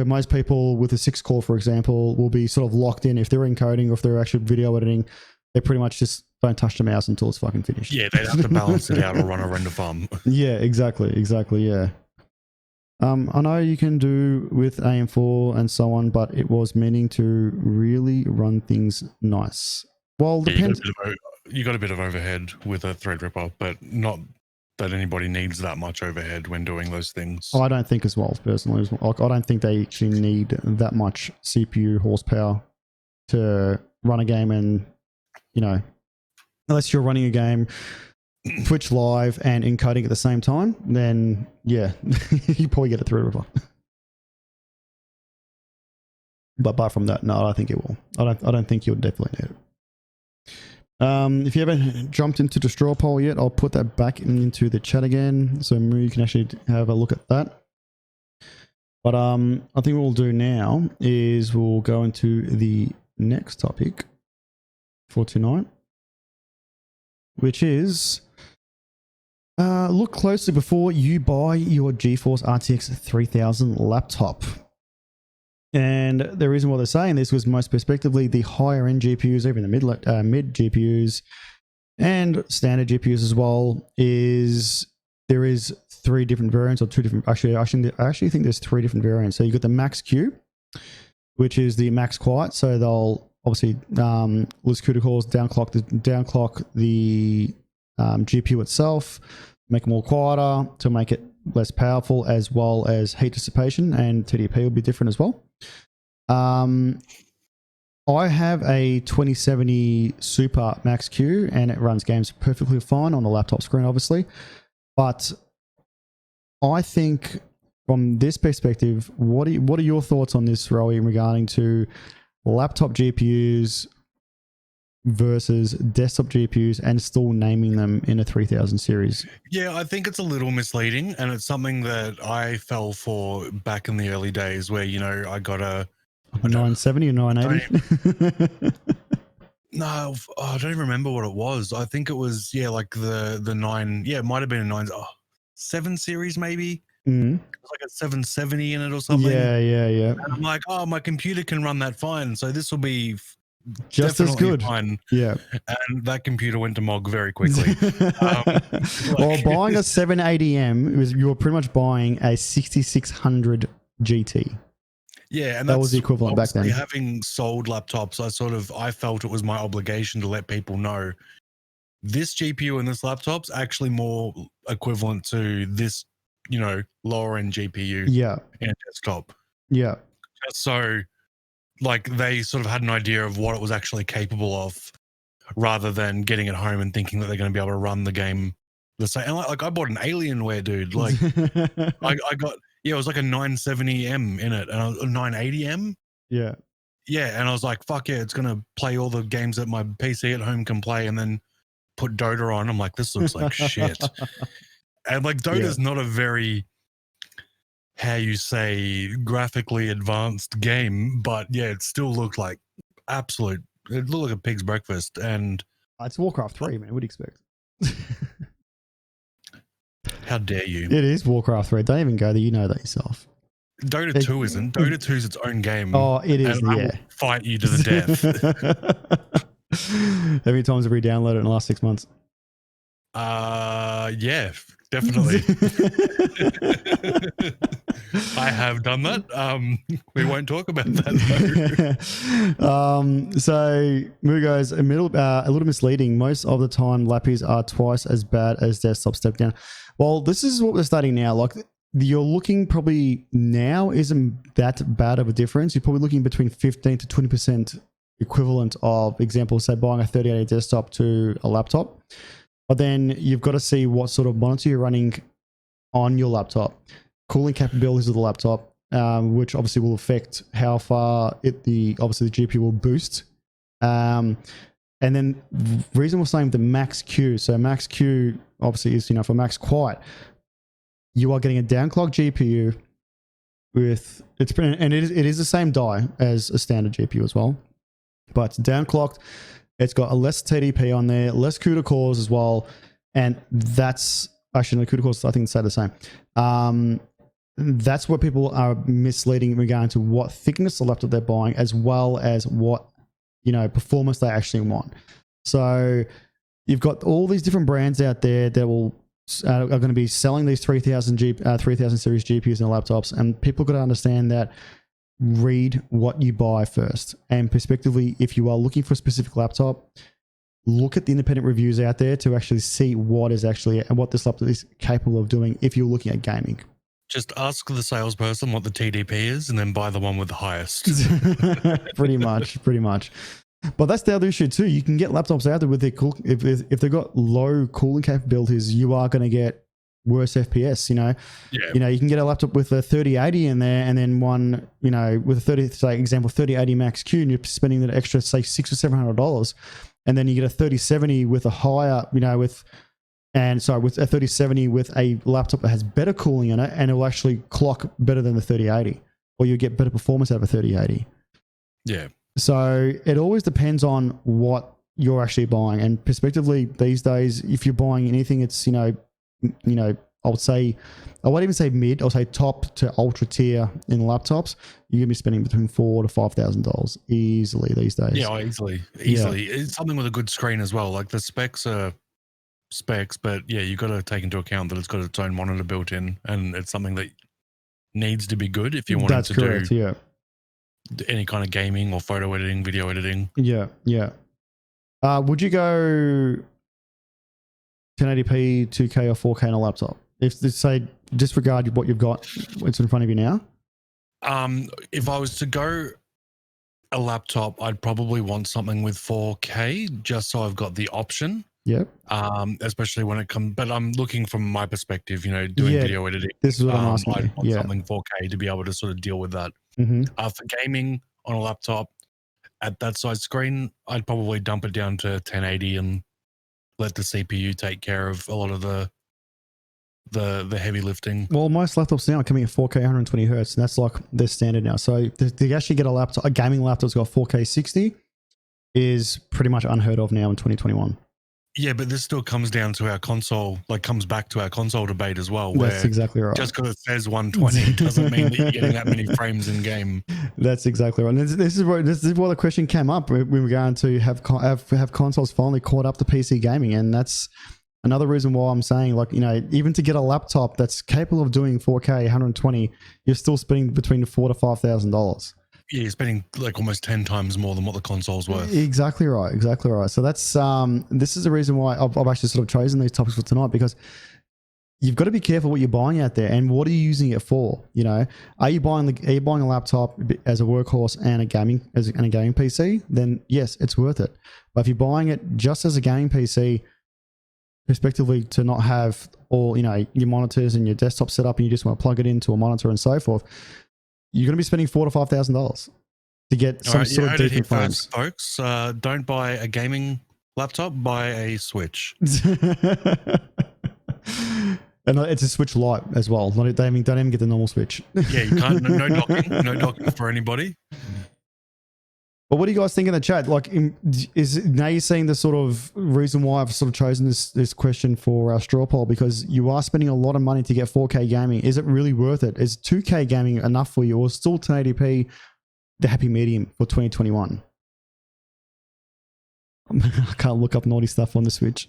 most people with a 6-core, for example, will be sort of locked in. If they're encoding or if they're actually video editing, they pretty much just don't touch the mouse until it's fucking finished. Yeah, they'd have to balance it out or run a render farm. Yeah, exactly, yeah. I know you can do with AM4 and so on, but it was meaning to really run things nice. Well, depends. You got a bit of overhead with a Threadripper, but not that anybody needs that much overhead when doing those things. I don't think as well, personally. I don't think they actually need that much CPU horsepower to run a game, and unless you're running a game Twitch live and encoding at the same time, then yeah, you probably get a Threadripper. But apart from that, no, I don't think it will. I don't think you'll definitely need it. If you haven't jumped into the straw poll yet, I'll put that back into the chat again, so you can actually have a look at that. But I think what we'll do now is we'll go into the next topic for tonight, which is look closely before you buy your GeForce RTX 3000 laptop. And the reason why they're saying this was most prospectively the higher end GPUs, even the mid GPUs and standard GPUs as well, is there is 3 different variants or 2 different. Actually, I actually think there's 3 different variants. So you got the Max Q, which is the max quiet. So they'll obviously lose CUDA cores, downclock the GPU itself, make it more quieter to make it less powerful, as well as heat dissipation, and TDP will be different as well. I have a 2070 Super Max Q, and it runs games perfectly fine on the laptop screen, obviously. But I think from this perspective, what are your thoughts on this, Rowey, regarding to laptop GPUs versus desktop GPUs, and still naming them in a 3000 series? Yeah, I think it's a little misleading, and it's something that I fell for back in the early days where, I got a 970 or 980? No, I don't even remember what it was. I think it was, like the 9, it might have been a 7 series maybe. Mm-hmm. It was like a 770 in it or something. Yeah. And I'm like, my computer can run that fine, so this will be just as good. Fine. Yeah. And that computer went to MOG very quickly. Well, buying a 780M, you were pretty much buying a 6600 GT. Yeah, and that was the equivalent back then. Having sold laptops, I felt it was my obligation to let people know this GPU and this laptop's actually more equivalent to this, lower end GPU in a desktop. Yeah. So, they sort of had an idea of what it was actually capable of, rather than getting it home and thinking that they're going to be able to run the game the same. And I bought an Alienware, dude. I got. Yeah, it was like a 970M in it, and a 980M. Yeah. Yeah, and I was like, fuck yeah, it's going to play all the games that my PC at home can play, and then put Dota on. I'm like, this looks like shit. And Dota's not a very, how you say, graphically advanced game, but yeah, it still looked like it looked like a pig's breakfast. And it's Warcraft 3, man. What do you expect? How dare you? It is Warcraft 3. Don't even go there. You know that yourself. Dota 2 isn't. Dota 2 is its own game. Oh, it is. And I will fight you to the death. How many times have we downloaded it in the last 6 months? Yeah, definitely. I have done that. We won't talk about that though. So Mugo's a little misleading. Most of the time, lappies are twice as bad as desktop step down. Well, this is what we're studying now. You're looking probably now isn't that bad of a difference. You're probably looking between 15 to 20% equivalent of, example, say buying a 3080 desktop to a laptop. But then you've got to see what sort of monitor you're running on your laptop, cooling capabilities of the laptop, which obviously will affect how far obviously the GPU will boost. And then the reason we're saying the Max Q, so Max Q obviously is, for max quiet, you are getting a downclocked GPU and it is the same die as a standard GPU as well, but it's downclocked. It's got a less TDP on there, less CUDA cores as well, and that's actually the CUDA cores I think stay the same. That's what people are misleading in regard to what thickness of laptop they're buying, as well as what performance they actually want. So you've got all these different brands out there that are going to be selling these 3000 series GPUs and laptops, and people got to understand that. Read what you buy first, and prospectively, if you are looking for a specific laptop, look at the independent reviews out there to actually see what this laptop is capable of doing if you're looking at gaming. Just ask the salesperson what the TDP is, and then buy the one with the highest. pretty much. But that's the other issue too. You can get laptops out there with if they've got low cooling capabilities, you are going to get worse FPS, you can get a laptop with a 3080 in there, and then one, with a 3080 Max Q, and you're spending that extra, say, $600 or $700, and then you get a 3070 with a higher, with a 3070 with a laptop that has better cooling in it, and it will actually clock better than the 3080, or you get better performance out of a 3080. Yeah. So it always depends on what you're actually buying, and prospectively these days, if you're buying anything, it's I won't even say mid, I'll say top to ultra tier in laptops, you're gonna be spending between $4,000 to $5,000 easily these days. Yeah, easily. Yeah. It's something with a good screen as well. The specs are specs, but yeah, you got to take into account that it's got its own monitor built in, and it's something that needs to be good if you want That's to correct. do Yeah. any kind of gaming or photo editing, video editing. Yeah. Yeah. Would you go 1080p, 2K, or 4K on a laptop? If they say disregard what you've got, what's in front of you now. If I was to go a laptop, I'd probably want something with 4K just so I've got the option. Yep. Especially when it comes, but I'm looking from my perspective, doing video editing. This is what I'm asking I'd you. want Yeah. something 4K to be able to sort of deal with that. Mm-hmm. For gaming on a laptop at that size screen, I'd probably dump it down to 1080 and let the CPU take care of a lot of the heavy lifting. Well, most laptops now are coming at 4K 120 hertz, and that's like their standard now. So to actually get a gaming laptop that's got 4K 60 is pretty much unheard of now in 2021. Yeah, but this still comes down to our console, comes back to our console debate as well. That's exactly right. Just because it says 120 doesn't mean that you're getting that many frames in game. That's exactly right. And this is why the question came up when we were going to have consoles finally caught up to PC gaming, and that's another reason why I'm saying, even to get a laptop that's capable of doing 4K 120, you're still spending between $4,000 to $5,000. Yeah, you're spending almost 10 times more than what the console's worth. Exactly right. Exactly right. So that's this is the reason why I've actually sort of chosen these topics for tonight, because you've got to be careful what you're buying out there and what are you using it for. Are you buying a laptop as a workhorse and a gaming PC? Then yes, it's worth it. But if you're buying it just as a gaming PC, respectively, to not have all your monitors and your desktop set up, and you just want to plug it into a monitor and so forth, you're going to be spending $4,000 to $5,000 to get some sort of decent frames. Folks, don't buy a gaming laptop, buy a Switch. And it's a Switch Lite as well. Don't even get the normal Switch. Yeah, you can't. No docking. No docking for anybody. But what do you guys think in the chat? Now you're seeing the sort of reason why I've sort of chosen this question for our straw poll, because you are spending a lot of money to get 4K gaming. Is it really worth it? Is 2K gaming enough for you, or still 1080p the happy medium for 2021? I can't look up naughty stuff on the Switch.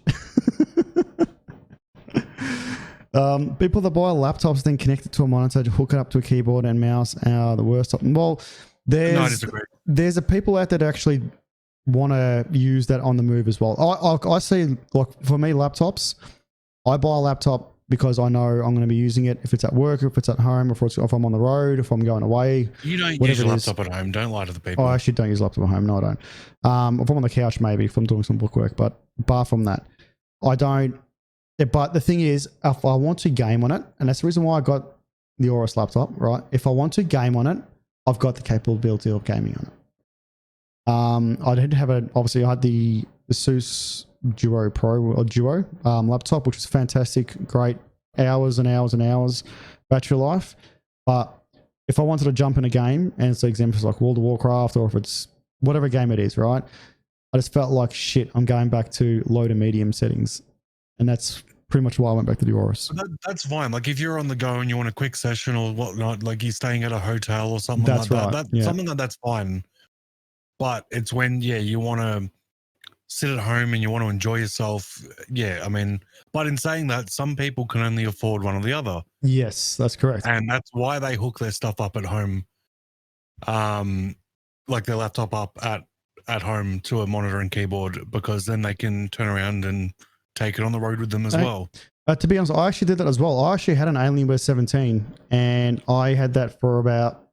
People that buy laptops then connect it to a monitor to hook it up to a keyboard and mouse are the worst. Well, there's a people out there that actually want to use that on the move as well. I see, for me, laptops, I buy a laptop because I know I'm going to be using it if it's at work, if it's at home, if I'm on the road, if I'm going away. You don't use your laptop at home. Don't lie to the people. I actually don't use a laptop at home. No, I don't. If I'm on the couch, maybe, if I'm doing some bookwork. But apart from that, I don't. But the thing is, if I want to game on it, and that's the reason why I got the Aorus laptop, right? If I want to game on it, I've got the capability of gaming on it. I did have obviously I had the Asus Duo Pro or Duo laptop, which was fantastic, great, hours and hours and hours battery life. But if I wanted to jump in a game, and it's examples like World of Warcraft, or if it's whatever game it is, right? I just felt like shit. I'm going back to low to medium settings, and that's pretty much why I went back to the Aorus. That's fine. If you're on the go and you want a quick session or whatnot, you're staying at a hotel or something that's like right. that. Something that's fine. But it's when, you want to sit at home and you want to enjoy yourself. Yeah, I mean, but in saying that, some people can only afford one or the other. Yes, that's correct. And that's why they hook their stuff up at home, their laptop up at home to a monitor and keyboard, because then they can turn around and take it on the road with them as well. To be honest, I actually did that as well. I actually had an Alienware 17, and I had that for about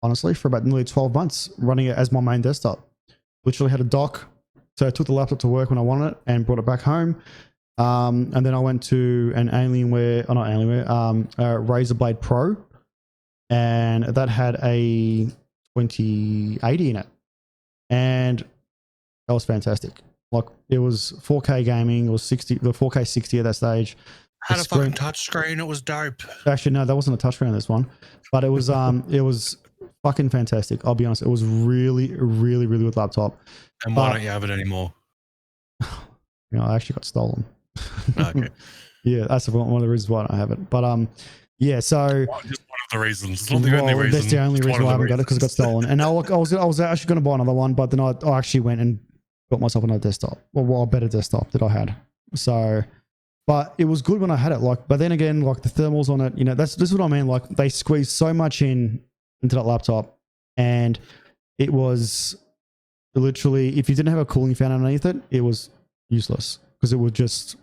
nearly 12 months, running it as my main desktop. Literally had a dock, so I took the laptop to work when I wanted it and brought it back home. And then I went to an a Razer Blade Pro, and that had a 2080 in it, and that was fantastic. It was 4K gaming. It was 4K 60 at that stage. Had a fucking touch screen. It was dope. Actually, no, that wasn't a touchscreen on this one, but it was it was fucking fantastic. I'll be honest, it was really, really, really good laptop. And why don't you have it anymore? I actually got stolen. Okay. Yeah, that's one of the reasons why I don't have it. But yeah, so just one of the reasons. It's not the only reason. That's the only reason why I haven't got it, because it got stolen. And I was actually going to buy another one, but then I actually went and got myself another desktop, or a better desktop that I had. So But it was good when I had it. Like, but then again, like the thermals on it, you know, this is what I mean. Like they squeezed so much into that laptop, and it was literally, if you didn't have a cooling fan underneath it, it was useless because it would just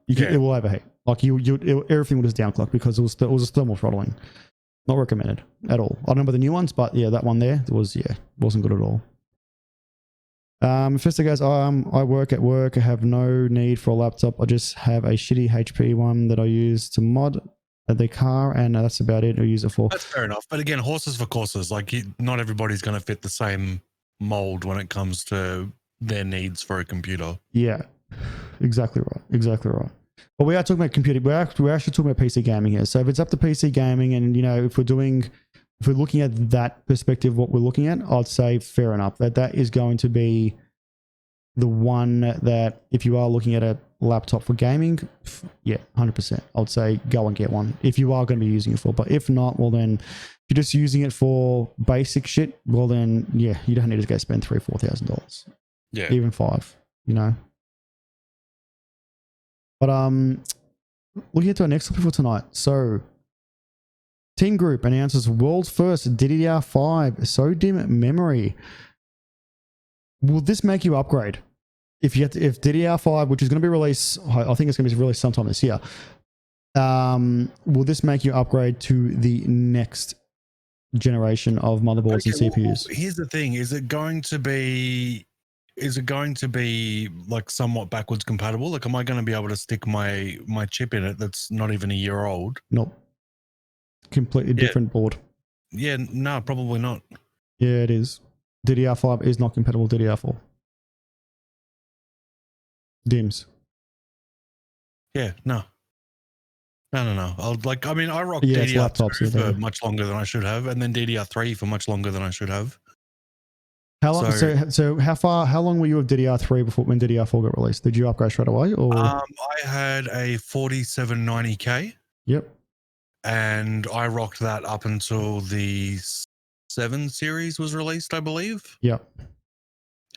it will overheat. Like everything would just downclock because it was thermal throttling. Not recommended at all. I don't know about the new ones, but yeah, that one there wasn't good at all. Fister goes, I work at work. I have no need for a laptop. I just have a shitty HP one that I use to mod the car, and that's about it. I use it for. That's fair enough. But again, horses for courses. Like, not everybody's going to fit the same mold when it comes to their needs for a computer. Yeah, exactly right. Exactly right. But we are talking about computer. We're actually talking about PC gaming here. So if it's up to PC gaming, and you know, if we're looking at that perspective, what we're looking at, I'd say fair enough. That is going to be the one that if you are looking at a laptop for gaming, yeah, 100%. I'd say go and get one if you are going to be using it for. But if not, well then, if you're just using it for basic shit, well then, yeah, you don't need to go spend $3,000-$4,000. Yeah, even $5,000. You know. But looking at our next topic for tonight. So, Team Group announces world's first DDR5 SODIMM memory. Will this make you upgrade? If DDR5, which is going to be released, I think it's going to be released sometime this year. Will this make you upgrade to the next generation of motherboards and CPUs? Well, here's the thing: is it going to be like somewhat backwards compatible? Like, am I going to be able to stick my chip in it that's not even a year old? Nope. Completely different board. Yeah, no, probably not. Yeah, it is. DDR5 is not compatible with DDR4. DIMMs. Yeah, no. I rocked DDR2 laptops for much longer than I should have, and then DDR3 for much longer than I should have. How long? So how long were you with DDR3 before when DDR4 got released? Did you upgrade straight away? Or I had a 4790K. Yep. And I rocked that up until the 7 series was released, I believe. Yep.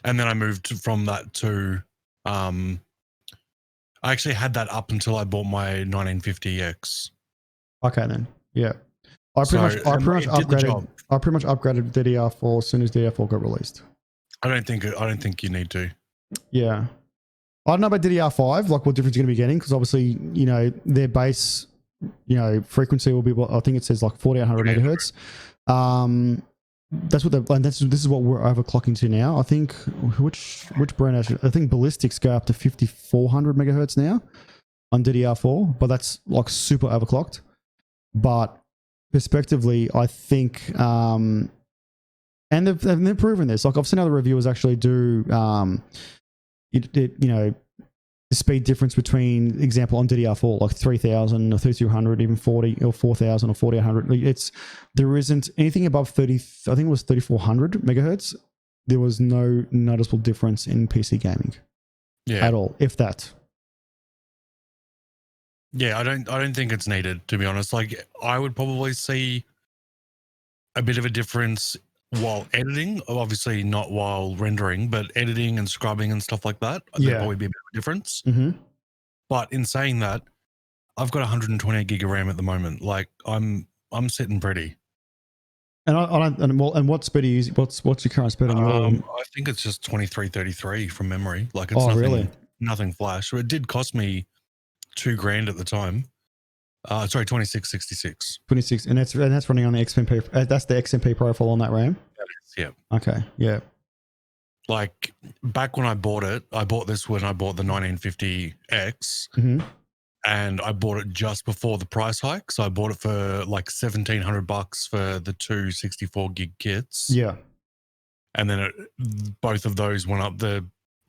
And then I moved from that to I actually had that up until I bought my 1950X. Okay then. Yeah. I pretty much upgraded DDR4 as soon as DDR4 got released. I don't think you need to. Yeah. I don't know about DDR5, like what difference you're going to be getting, because obviously, you know, their base, you know, frequency will be what I think it says like 4800 megahertz. This is what we're overclocking to now. I think which brand actually, I think Ballistics go up to 5400 megahertz now on DDR4, but that's like super overclocked. But prospectively, I think and they've proven this. Like I've seen other reviewers actually do you know, the speed difference between, example, on DDR4, like 3000 or 3200, even 40 or 4000 or 4800. There isn't anything above 30. I think it was 3400 megahertz. There was no noticeable difference in PC gaming, at all, if that. Yeah, I don't think it's needed, to be honest. Like I would probably see a bit of a difference while editing, obviously not while rendering, but editing and scrubbing and stuff like that. There'd probably be a bit of a difference. Mm-hmm. But in saying that, I've got 128 gig of RAM at the moment. Like I'm sitting pretty. And what speed are you using? What's your current speed on your? I think it's just 2333 from memory. Like it's nothing flash. It did cost me $2,000 at the time. Sorry, 2666. 26, and that's running on the XMP. That's the XMP profile on that RAM. That is, yeah. Okay, yeah. Like back when I bought this when I bought the 1950X, mm-hmm. and I bought it just before the price hike. So I bought it for like $1,700 for the two 64 gig kits. Yeah, and then both of those went up.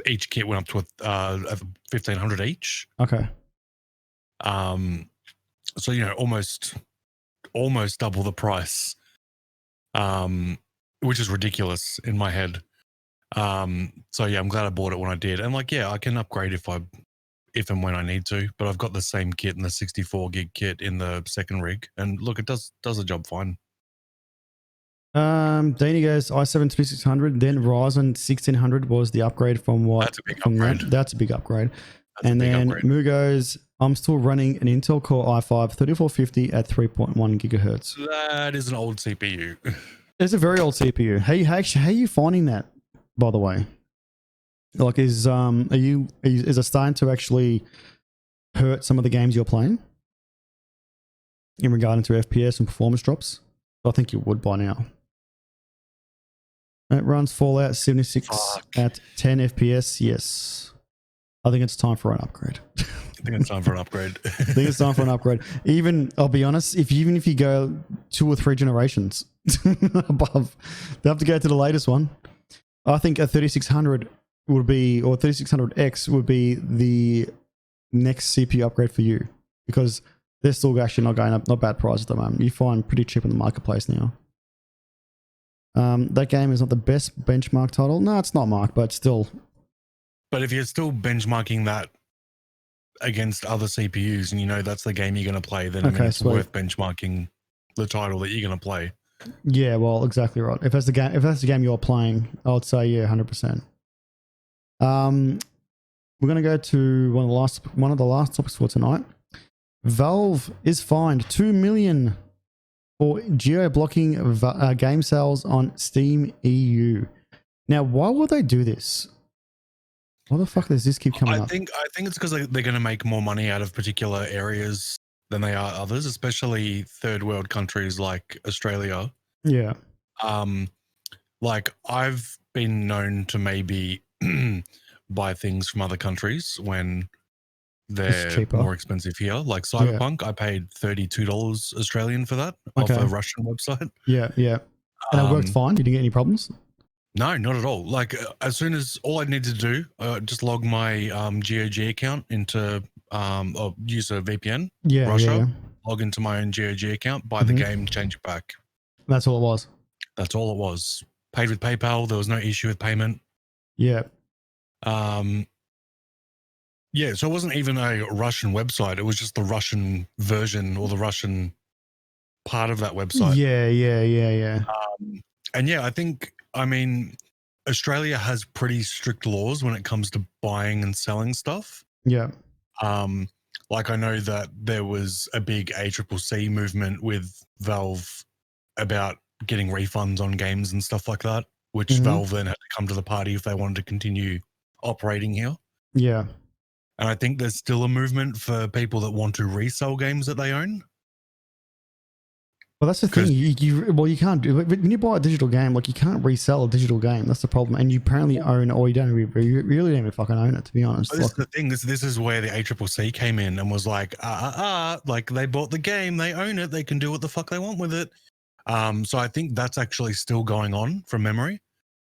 Each kit went up to $1,500 each. Okay. So, you know, almost double the price, which is ridiculous in my head. So yeah, I'm glad I bought it when I did. And like, yeah, I can upgrade if and when I need to, but I've got the same kit in the 64 gig kit in the second rig. And look, it does the job fine. Dana goes i7 2600, then Ryzen 1600 was the upgrade from what? That's a big upgrade. That's a big upgrade. And then Mu goes I'm still running an Intel Core i5 3450 at 3.1 gigahertz. That is an old CPU. It's a very old CPU. How are you finding that, by the way? Like, is it starting to actually hurt some of the games you're playing in regard to FPS and performance drops? I think you would by now. It runs Fallout 76 at 10 FPS. Yes. I think it's time for an upgrade. I think it's time for an upgrade. I think it's time for an upgrade. Even, I'll be honest, even if you go 2 or 3 generations above, they have to go to the latest one. I think a 3600 would be, or 3600X would be the next CPU upgrade for you, because they're still actually not going up, not bad price at the moment. You find pretty cheap in the marketplace now. That game is not the best benchmark title. No, it's not, Mark, but still. But if you're still benchmarking that against other CPUs and you know that's the game you're going to play, then I mean, it's worth benchmarking the title that you're going to play. Yeah, well, exactly right. If that's the game you're playing, I would say yeah, 100%. We're going to go to one of the last topics for tonight. Valve is fined $2 million for geo-blocking game sales on Steam EU. Now, why would they do this? Why the fuck does this keep coming up? I think it's because they're going to make more money out of particular areas than they are others, especially third world countries like Australia. Yeah. Like I've been known to maybe buy things from other countries when they're more expensive here. Like Cyberpunk, I paid $32 Australian for that off a Russian website. Yeah, yeah. And it worked fine? You didn't get any problems? No, not at all. Like as soon as all I need to do, just log my GOG account into or use a VPN, Russia, log into my own GOG account, buy the game, change it back. That's all it was. That's all it was. Paid with PayPal. There was no issue with payment. Yeah. Yeah, so it wasn't even a Russian website. It was just the Russian version or the Russian part of that website. Yeah. And yeah, I mean, Australia has pretty strict laws when it comes to buying and selling stuff. Yeah. Like I know that there was a big ACCC movement with Valve about getting refunds on games and stuff like that, which Valve then had to come to the party if they wanted to continue operating here. Yeah. And I think there's still a movement for people that want to resell games that they own. Well, that's the thing. You can't do it. When you buy a digital game, like you can't resell a digital game. That's the problem. And you apparently own, or you really don't even fucking own it, to be honest. This is the thing. This is where the ACCC came in and was like, like they bought the game, they own it, they can do what the fuck they want with it. So I think that's actually still going on from memory.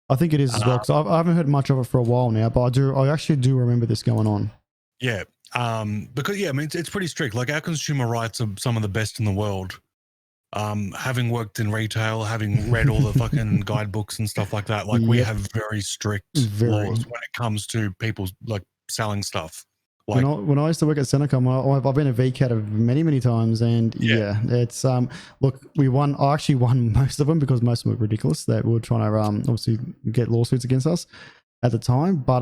I think it is as well, because I haven't heard much of it for a while now, but I actually do remember this going on. Yeah. Because I mean, it's pretty strict. Like our consumer rights are some of the best in the world. Having worked in retail, having read all the fucking guidebooks and stuff like that, like we have very strict laws when it comes to people like selling stuff. Like when I used to work at Senecom, I've been a VCAT many times, and it's look, I actually won most of them because most of them were ridiculous. That we were trying to obviously get lawsuits against us at the time, but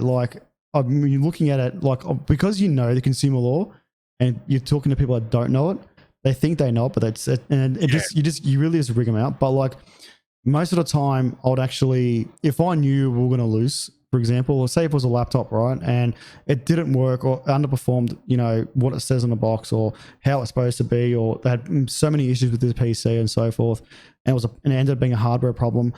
like you're looking at it like, because you know the consumer law, and you're talking to people that don't know it. They think they know it, but you really just rig them out. But like most of the time, I would actually, if I knew we were going to lose, for example, or say if it was a laptop, right, and it didn't work or underperformed, what it says on the box or how it's supposed to be, or they had so many issues with the PC and so forth, and it ended up being a hardware problem.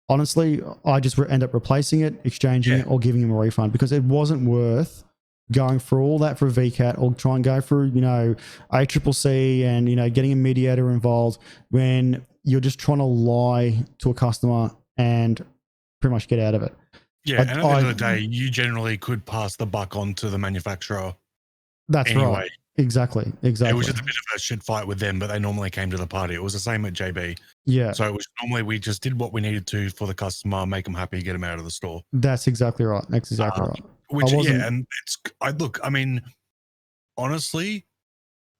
Honestly, I just end up replacing it, exchanging it, or giving him a refund, because it wasn't worth going through all that for a VCAT, or try and go through, ACCC and, getting a mediator involved when you're just trying to lie to a customer and pretty much get out of it. Yeah, and at the end of the day, you generally could pass the buck on to the manufacturer. That's anyway. Right. Exactly. It was just a bit of a shit fight with them, but they normally came to the party. It was the same at JB. Yeah. So it was normally we just did what we needed to for the customer, make them happy, get them out of the store. That's exactly right. That's exactly right. And I mean, honestly,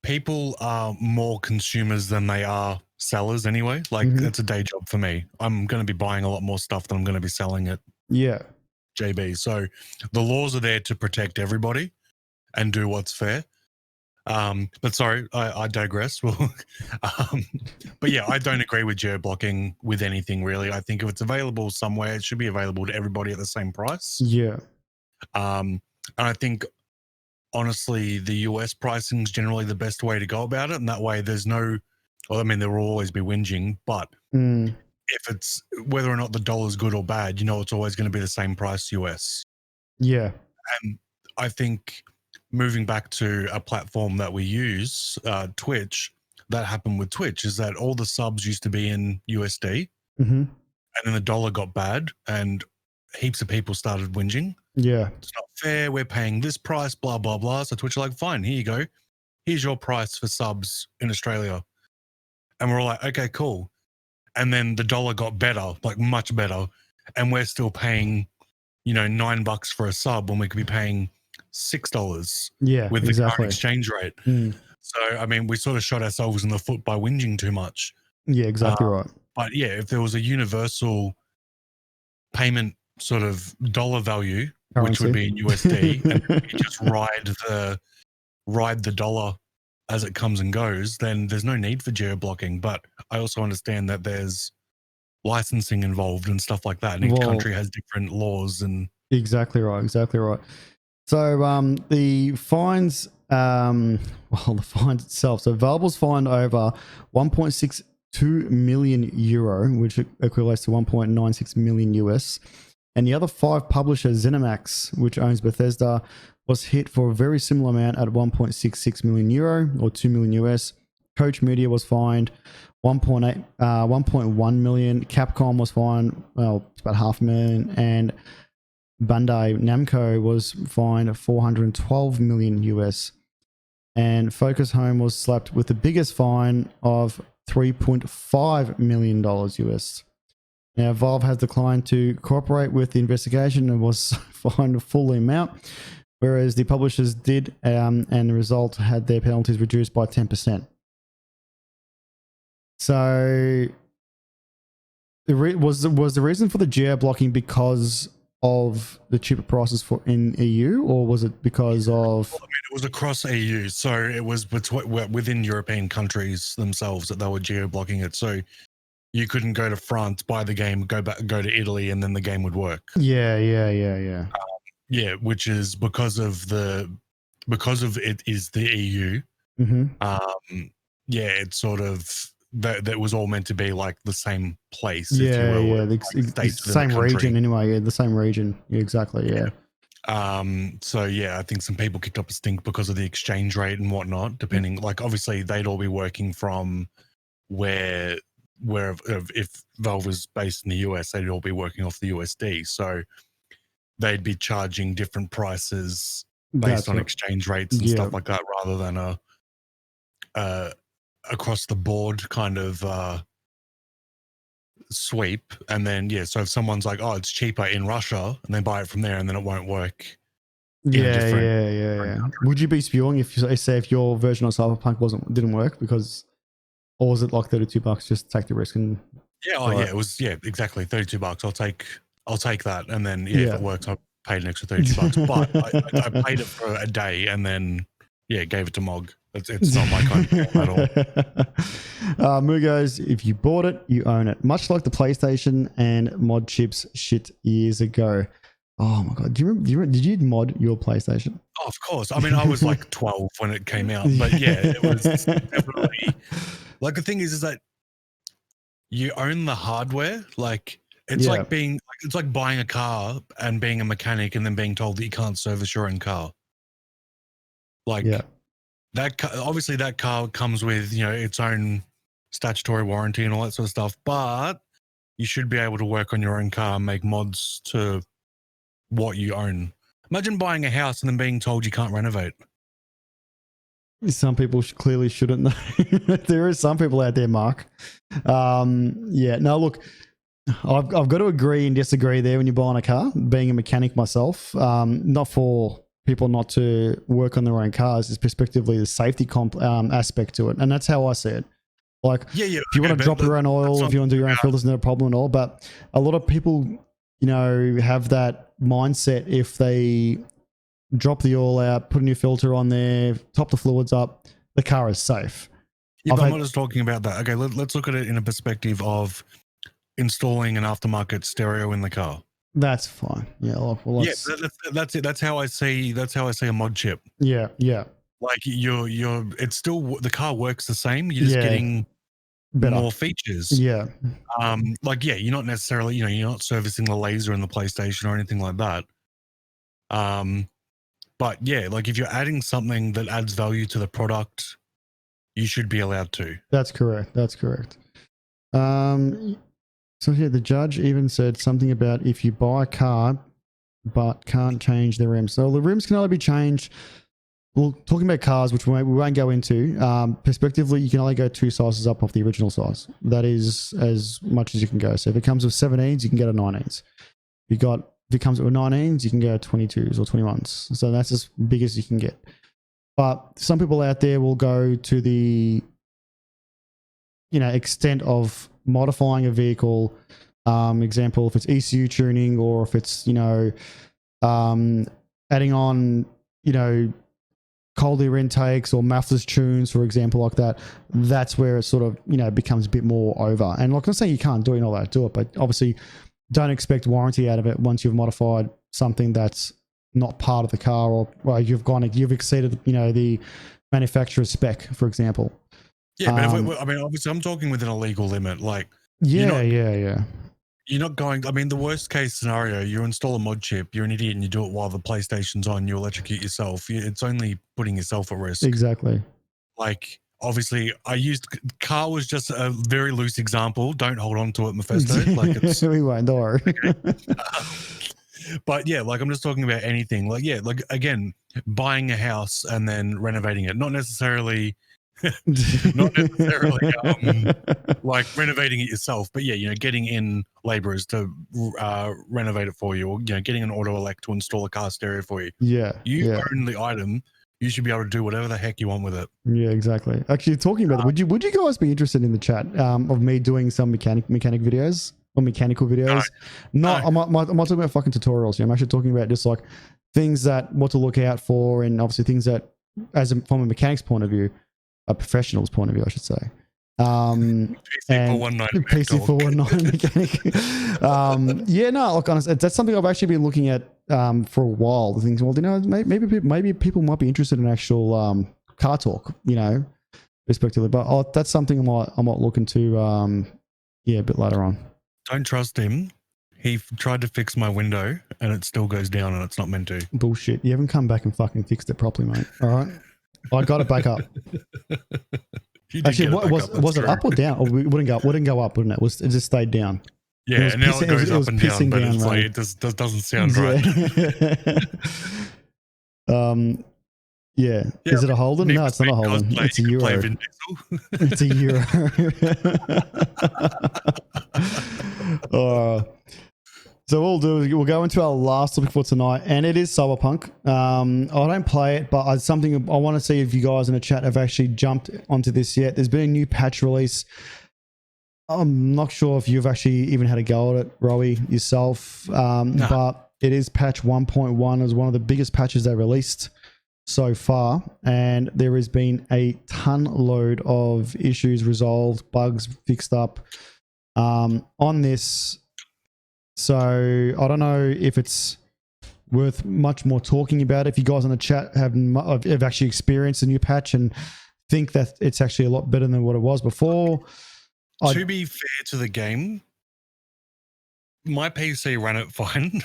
people are more consumers than they are sellers anyway. Like that's a day job for me. I'm going to be buying a lot more stuff than I'm going to be selling at JB. So the laws are there to protect everybody. and do what's fair. But sorry, I digress. Well, but yeah, I don't agree with geo-blocking with anything really. I think if it's available somewhere, it should be available to everybody at the same price. Yeah. And I think honestly, the US pricing is generally the best way to go about it, and that way there's no. Well, I mean, there will always be whinging, but if it's whether or not the dollar's good or bad, you know, it's always going to be the same price US. Yeah. And I think moving back to a platform that we use, Twitch, that happened with Twitch is that all the subs used to be in USD, and then the dollar got bad, and heaps of people started whinging. Yeah. It's not fair. We're paying this price, blah, blah, blah. So Twitch are like, fine, here you go. Here's your price for subs in Australia. And we're all like, okay, cool. And then the dollar got better, like much better. And we're still paying, you know, $9 for a sub when we could be paying $6 with the current exchange rate. So, I mean, we sort of shot ourselves in the foot by whinging too much. Yeah, exactly right. But yeah, if there was a universal payment sort of dollar value, currency, which would be in USD, and you just ride the dollar as it comes and goes, then there's no need for geo-blocking. But I also understand that there's licensing involved and stuff like that, and each country has different laws. And exactly right. So the fines, the fines itself. So Valve's fined over 1.62 million euro, which equates to 1.96 million US. And the other 5 publishers, ZeniMax, which owns Bethesda, was hit for a very similar amount at 1.66 million euro or 2 million US. Coach Media was fined 1.1 million. Capcom was fined, well, it's about $500,000. And Bandai Namco was fined 412 million US. And Focus Home was slapped with the biggest fine of $3.5 million US. Now, Valve has declined to cooperate with the investigation and was fined a full amount, whereas the publishers did, and the result had their penalties reduced by 10%. So, was the reason for the geo-blocking because of the cheaper prices in EU, or was it because of? Well, I mean, it was across EU, so it was within European countries themselves that they were geo-blocking it. So you couldn't go to France, buy the game, go to Italy, and then the game would work. Yeah. Yeah, which is because of it is the EU. Yeah, it's sort of that was all meant to be like the same place. The same region anyway. Yeah, the same region. Yeah, exactly. Yeah. So yeah, I think some people kicked up a stink because of the exchange rate and whatnot. Depending, like obviously they'd all be working from where if Valve was based in the US, they'd all be working off the USD. So they'd be charging different prices based on exchange rates and stuff like that, rather than a across the board kind of sweep. And then so if someone's like, oh, it's cheaper in Russia, and they buy it from there, and then it won't work. Yeah. Would you be spewing if your version of Cyberpunk didn't work because? Or was it like $32? Just take the risk and it was exactly $32. I'll take that, and then if it works, I paid an extra $32. But I paid it for a day, and then gave it to Mog. It's not my kind of game at all. Mugos, if you bought it, you own it. Much like the PlayStation and mod chips shit years ago. Oh my god! Did you mod your PlayStation? Oh, of course. I mean, I was like 12 when it came out, but it was definitely. Like the thing is that you own the hardware. Like it's like it's like buying a car and being a mechanic and then being told that you can't service your own car. Like that, obviously that car comes with, its own statutory warranty and all that sort of stuff, but you should be able to work on your own car and make mods to what you own. Imagine buying a house and then being told you can't renovate. Some people clearly shouldn't know. There are some people out there, Mark. No, look, I've got to agree and disagree there when you're buying a car. Being a mechanic myself, not for people not to work on their own cars, is prospectively the safety aspect to it. And that's how I see it. Like, if you want to drop your own oil, if you want to do your own filters, no problem at all. But a lot of people, have that mindset if they drop the oil out, put a new filter on there, top the fluids up, the car is safe. Yeah, but I'm not just talking about that. Okay, let's look at it in a perspective of installing an aftermarket stereo in the car. That's fine. Yeah, well, that's it. That's how I see a mod chip. Yeah, yeah. Like it's still, the car works the same. You're just getting better, more features. Yeah. Like, yeah, you're not necessarily, you're not servicing the laser in the PlayStation or anything like that. But yeah, like if you're adding something that adds value to the product, you should be allowed to. That's correct. That's correct. So here the judge even said something about if you buy a car but can't change the rims. So the rims can only be changed. Well, talking about cars, which we won't go into, prospectively, you can only go 2 sizes up off the original size. That is as much as you can go. So if it comes with 17s, you can get a 19s. If it comes with 19s, you can go 22s or 21s. So that's as big as you can get. But some people out there will go to the, extent of modifying a vehicle. Example, if it's ECU tuning or if it's, adding on, cold air intakes or mufflers tunes, for example, like that. That's where it sort of, becomes a bit more over. And like I'm saying, you can't do it, all that, do it, but obviously don't expect warranty out of it once you've modified something that's not part of the car, or well, you've exceeded, the manufacturer's spec, for example. Yeah, but obviously I'm talking within a legal limit. Like, yeah. You're not going, the worst case scenario, you install a mod chip, you're an idiot and you do it while the PlayStation's on, you electrocute yourself. It's only putting yourself at risk. Exactly. Like, obviously, car was just a very loose example. Don't hold on to it, Mephisto. Like, we won't, don't worry. But yeah, like I'm just talking about anything. Like, yeah, like again, buying a house and then renovating it. Not necessarily like renovating it yourself, but yeah, getting in laborers to renovate it for you, or getting an auto elect to install a car stereo for you. You own the item. You should be able to do whatever the heck you want with it. Yeah, exactly. Actually, talking about that, would you guys be interested in the chat of me doing some mechanic videos or mechanical videos? No. I'm not talking about fucking tutorials. I'm actually talking about just like things that what to look out for, and obviously things that, from a mechanic's point of view, a professional's point of view, I should say. PC 419 mechanic. Yeah, no, look, honestly, that's something I've actually been looking at for a while. The things, well, maybe people might be interested in actual car talk, respectively. But that's something I might look into, a bit later on. Don't trust him. He tried to fix my window and it still goes down and it's not meant to. Bullshit. You haven't come back and fucking fixed it properly, mate. All right. I got it back up. Actually, was it up or down? Or it wouldn't go up, wouldn't it? It just stayed down. Yeah, and now it goes up and down, but it's like, it just doesn't sound right. Yeah. Is it a Holden? No, it's not a Holden. It's a Euro. It's a Euro. So what we'll do is we'll go into our last topic for tonight, and it is Cyberpunk. I don't play it, but it's something I want to see if you guys in the chat have actually jumped onto this yet. There's been a new patch release. I'm not sure if you've actually even had a go at it, Rowey, yourself, but it is patch 1.1. It was one of the biggest patches they released so far, and there has been a ton load of issues resolved, bugs fixed up on this. So I don't know if it's worth much more talking about. If you guys in the chat have actually experienced a new patch and think that it's actually a lot better than what it was before. To be fair to the game, my PC ran it fine.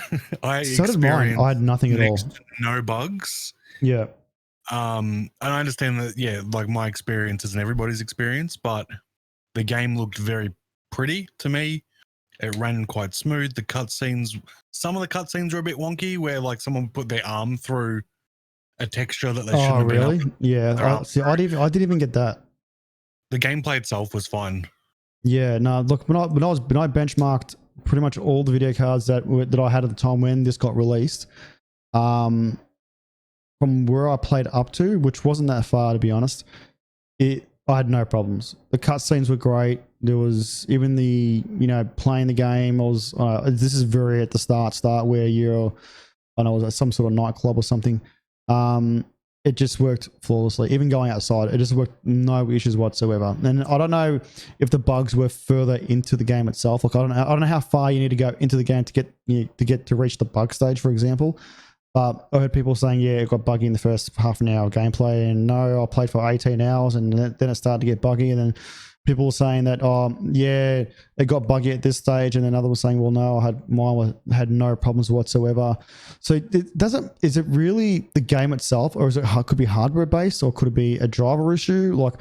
So did mine. I had nothing at all. No bugs. Yeah. And I understand that, yeah, like my experience isn't everybody's experience, but the game looked very pretty to me. It ran quite smooth. The cutscenes, some of the cutscenes were a bit wonky, where like someone put their arm through a texture that they shouldn't have been. Oh, really? Yeah. I didn't even get that. The gameplay itself was fine. Yeah. No. Look, when I benchmarked pretty much all the video cards that I had at the time when this got released, from where I played up to, which wasn't that far to be honest, I had no problems. The cutscenes were great. There was even the, playing the game. This is very at the start where you're, I know it was at some sort of nightclub or something. It just worked flawlessly. Even going outside, it just worked, no issues whatsoever. And I don't know if the bugs were further into the game itself. Like I don't know how far you need to go into the game to get to reach the bug stage, for example. But I heard people saying, yeah, it got buggy in the first half an hour of gameplay, and no, I played for 18 hours, and then it started to get buggy, and then people were saying that, oh, yeah, it got buggy at this stage, and then others were saying, well, no, mine had no problems whatsoever. So is it really the game itself, or could it be hardware based, or could it be a driver issue? Like,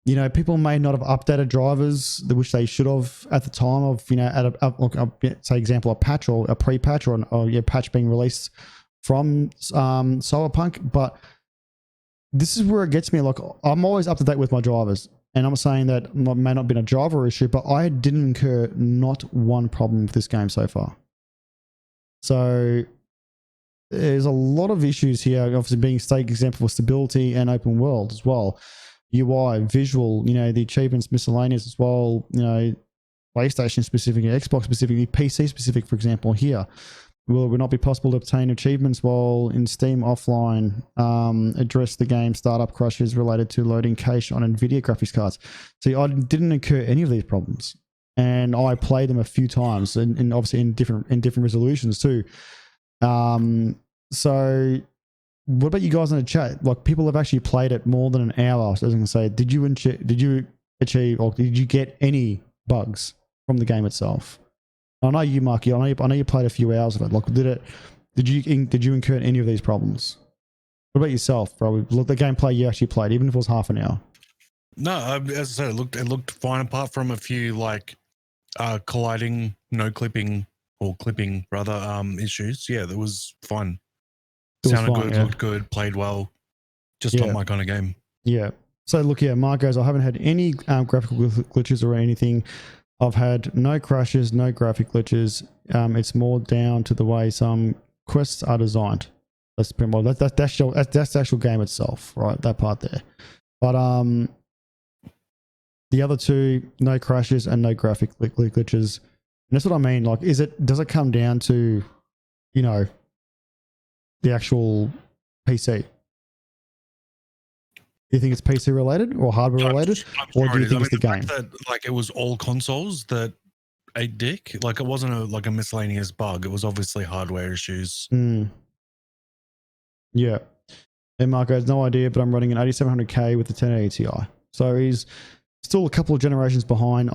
you know, people may not have updated drivers, which they should have at the time of, you know, say example, a patch or a pre-patch or a patch being released from Cyberpunk. But this is where it gets me. Like, I'm always up to date with my drivers. And I'm saying that it may not have been a driver issue, but I didn't incur not one problem with this game so far. So there's a lot of issues here, obviously being state example for stability and open world as well. UI, visual, you know, the achievements, miscellaneous as well, you know, PlayStation specific, Xbox specifically, PC specific, for example, here. Will it would not be possible to obtain achievements while in Steam offline? Address the game startup crashes related to loading cache on NVIDIA graphics cards. See, I didn't incur any of these problems, and I played them a few times, and obviously in different resolutions too. So, what about you guys in the chat? Like, people have actually played it more than an hour. So I was going to say, did you achieve, or did you get any bugs from the game itself? I know you, Marky. I know you played a few hours of it. Like, did you incur any of these problems? What about yourself, bro? Look, the gameplay you actually played, even if it was half an hour. No, as I said, it looked fine apart from a few like colliding, no clipping or clipping rather issues. Yeah, that was fine. Sounded good, looked good, played well. Just not my kind of game. Yeah. So look here, Mark goes, I haven't had any graphical glitches or anything. I've had no crashes, no graphic glitches. It's more down to the way some quests are designed. That's pretty much, that's the actual game itself, right? That part there. But the other two, no crashes and no graphic glitches. And that's what I mean. Like, does it come down to, you know, the actual PC? Do you think it's PC related or hardware related, or do you think it's the game? That, like, it was all consoles that ate dick. Like, it wasn't like a miscellaneous bug. It was obviously hardware issues. Yeah. And Marco has no idea, but I'm running an 8700K with the 1080 Ti. So he's still a couple of generations behind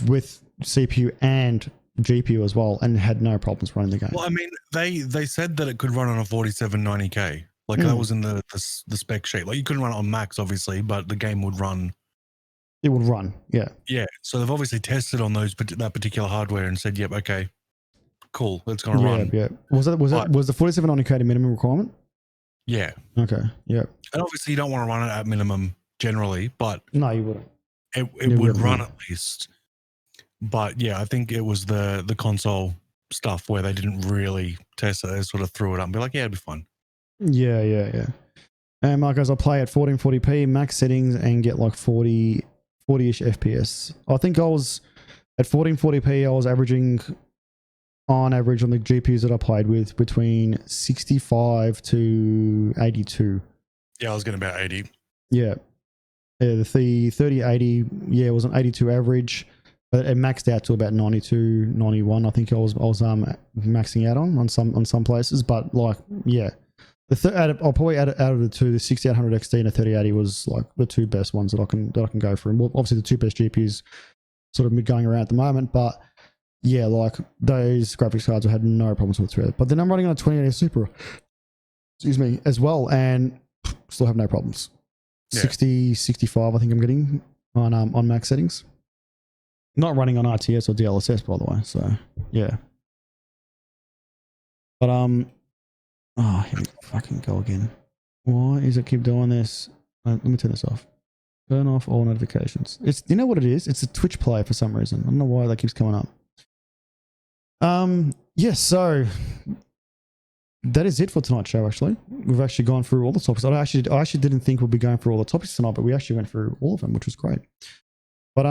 with CPU and GPU as well, and had no problems running the game. Well, I mean, they said that it could run on a 4790K. Like, that was in the spec sheet. Like, you couldn't run it on max, obviously, but the game would run. It would run, yeah. Yeah, so they've obviously tested on that particular hardware and said, yep, okay, cool, it's going to run. Yeah. Was the 4790K the minimum requirement? Yeah. Okay, yeah. And obviously you don't want to run it at minimum generally, but... No, you wouldn't. It would run at least. But yeah, I think it was the console stuff where they didn't really test it. They sort of threw it up and be like, yeah, it'd be fun. Yeah. And Marcos, I play at 1440p max settings and get like 40-ish FPS. I think I was at 1440p. I was averaging on average on the GPUs that I played with between 65 to 82. Yeah, I was getting about 80. Yeah. The 3080, it was an 82 average. But it maxed out to about 92, 91. I think I was maxing out on some places. But like, yeah. I'll probably out of the two, the 6800 XT and the 3080 was like the two best ones that I can go for. And obviously the two best GPUs sort of going around at the moment, but yeah, like those graphics cards I had no problems with it. But then I'm running on a 2080 Super, as well, and still have no problems. Yeah. 60, 65 I think I'm getting on max settings. Not running on RTS or DLSS, by the way, so yeah. But here we fucking go again. Why is it keep doing this? Let me turn this off. Turn off all notifications. It's, you know what it is? It's a Twitch player for some reason. I don't know why that keeps coming up. Yes, so that is it for tonight's show, actually. We've actually gone through all the topics. I actually didn't think we'd be going through all the topics tonight, but we actually went through all of them, which was great. But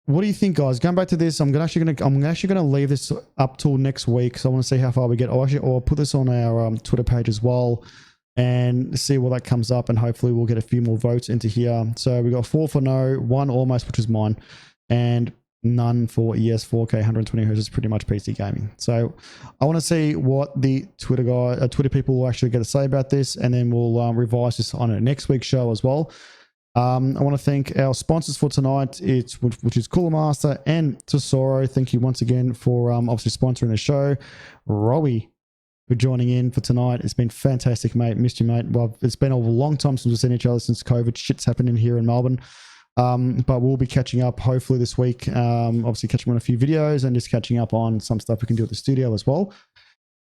what do you think, guys? Going back to this, I'm actually gonna leave this up till next week, so I want to see how far we get. I'll put this on our Twitter page as well, and see what that comes up, and hopefully we'll get a few more votes into here. So we got 4 for no, 1 almost, which is mine, and none for yes. 4K 120 Hz is pretty much PC gaming. So I want to see what the Twitter people will actually get to say about this, and then we'll revise this on a next week's show as well. I want to thank our sponsors for tonight, which is Cooler Master and Tesoro. Thank you once again for obviously sponsoring the show. Rowey for joining in for tonight. It's been fantastic, mate. Missed you, mate. Well, it's been a long time since we've seen each other since COVID. Shit's happening here in Melbourne. But we'll be catching up hopefully this week. Obviously catching on a few videos and just catching up on some stuff we can do at the studio as well.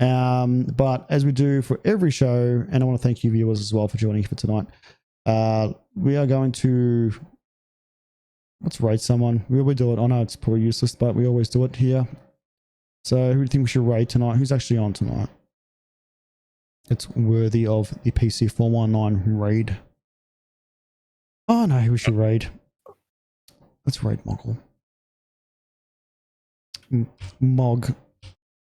But as we do for every show, and I want to thank you viewers as well for joining for tonight. We are going to, let's rate someone. We always do it. I know it's probably useless, but we always do it here. So who do you think we should rate tonight? Who's actually on tonight? It's worthy of the PC 419 raid. Oh no, we should raid. Let's raid Moggle. Mog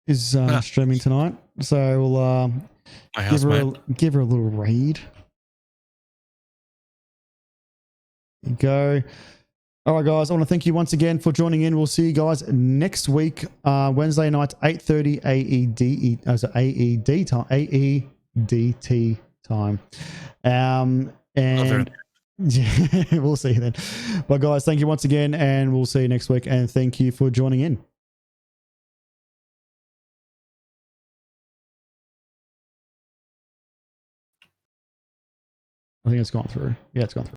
is streaming tonight, so we'll give her a little raid. There you go. All right, guys. I want to thank you once again for joining in. We'll see you guys next week, Wednesday night, 8:30 AED time. AEDT time. And yeah, we'll see you then. But guys, thank you once again, and we'll see you next week. And thank you for joining in. I think it's gone through. Yeah, it's gone through.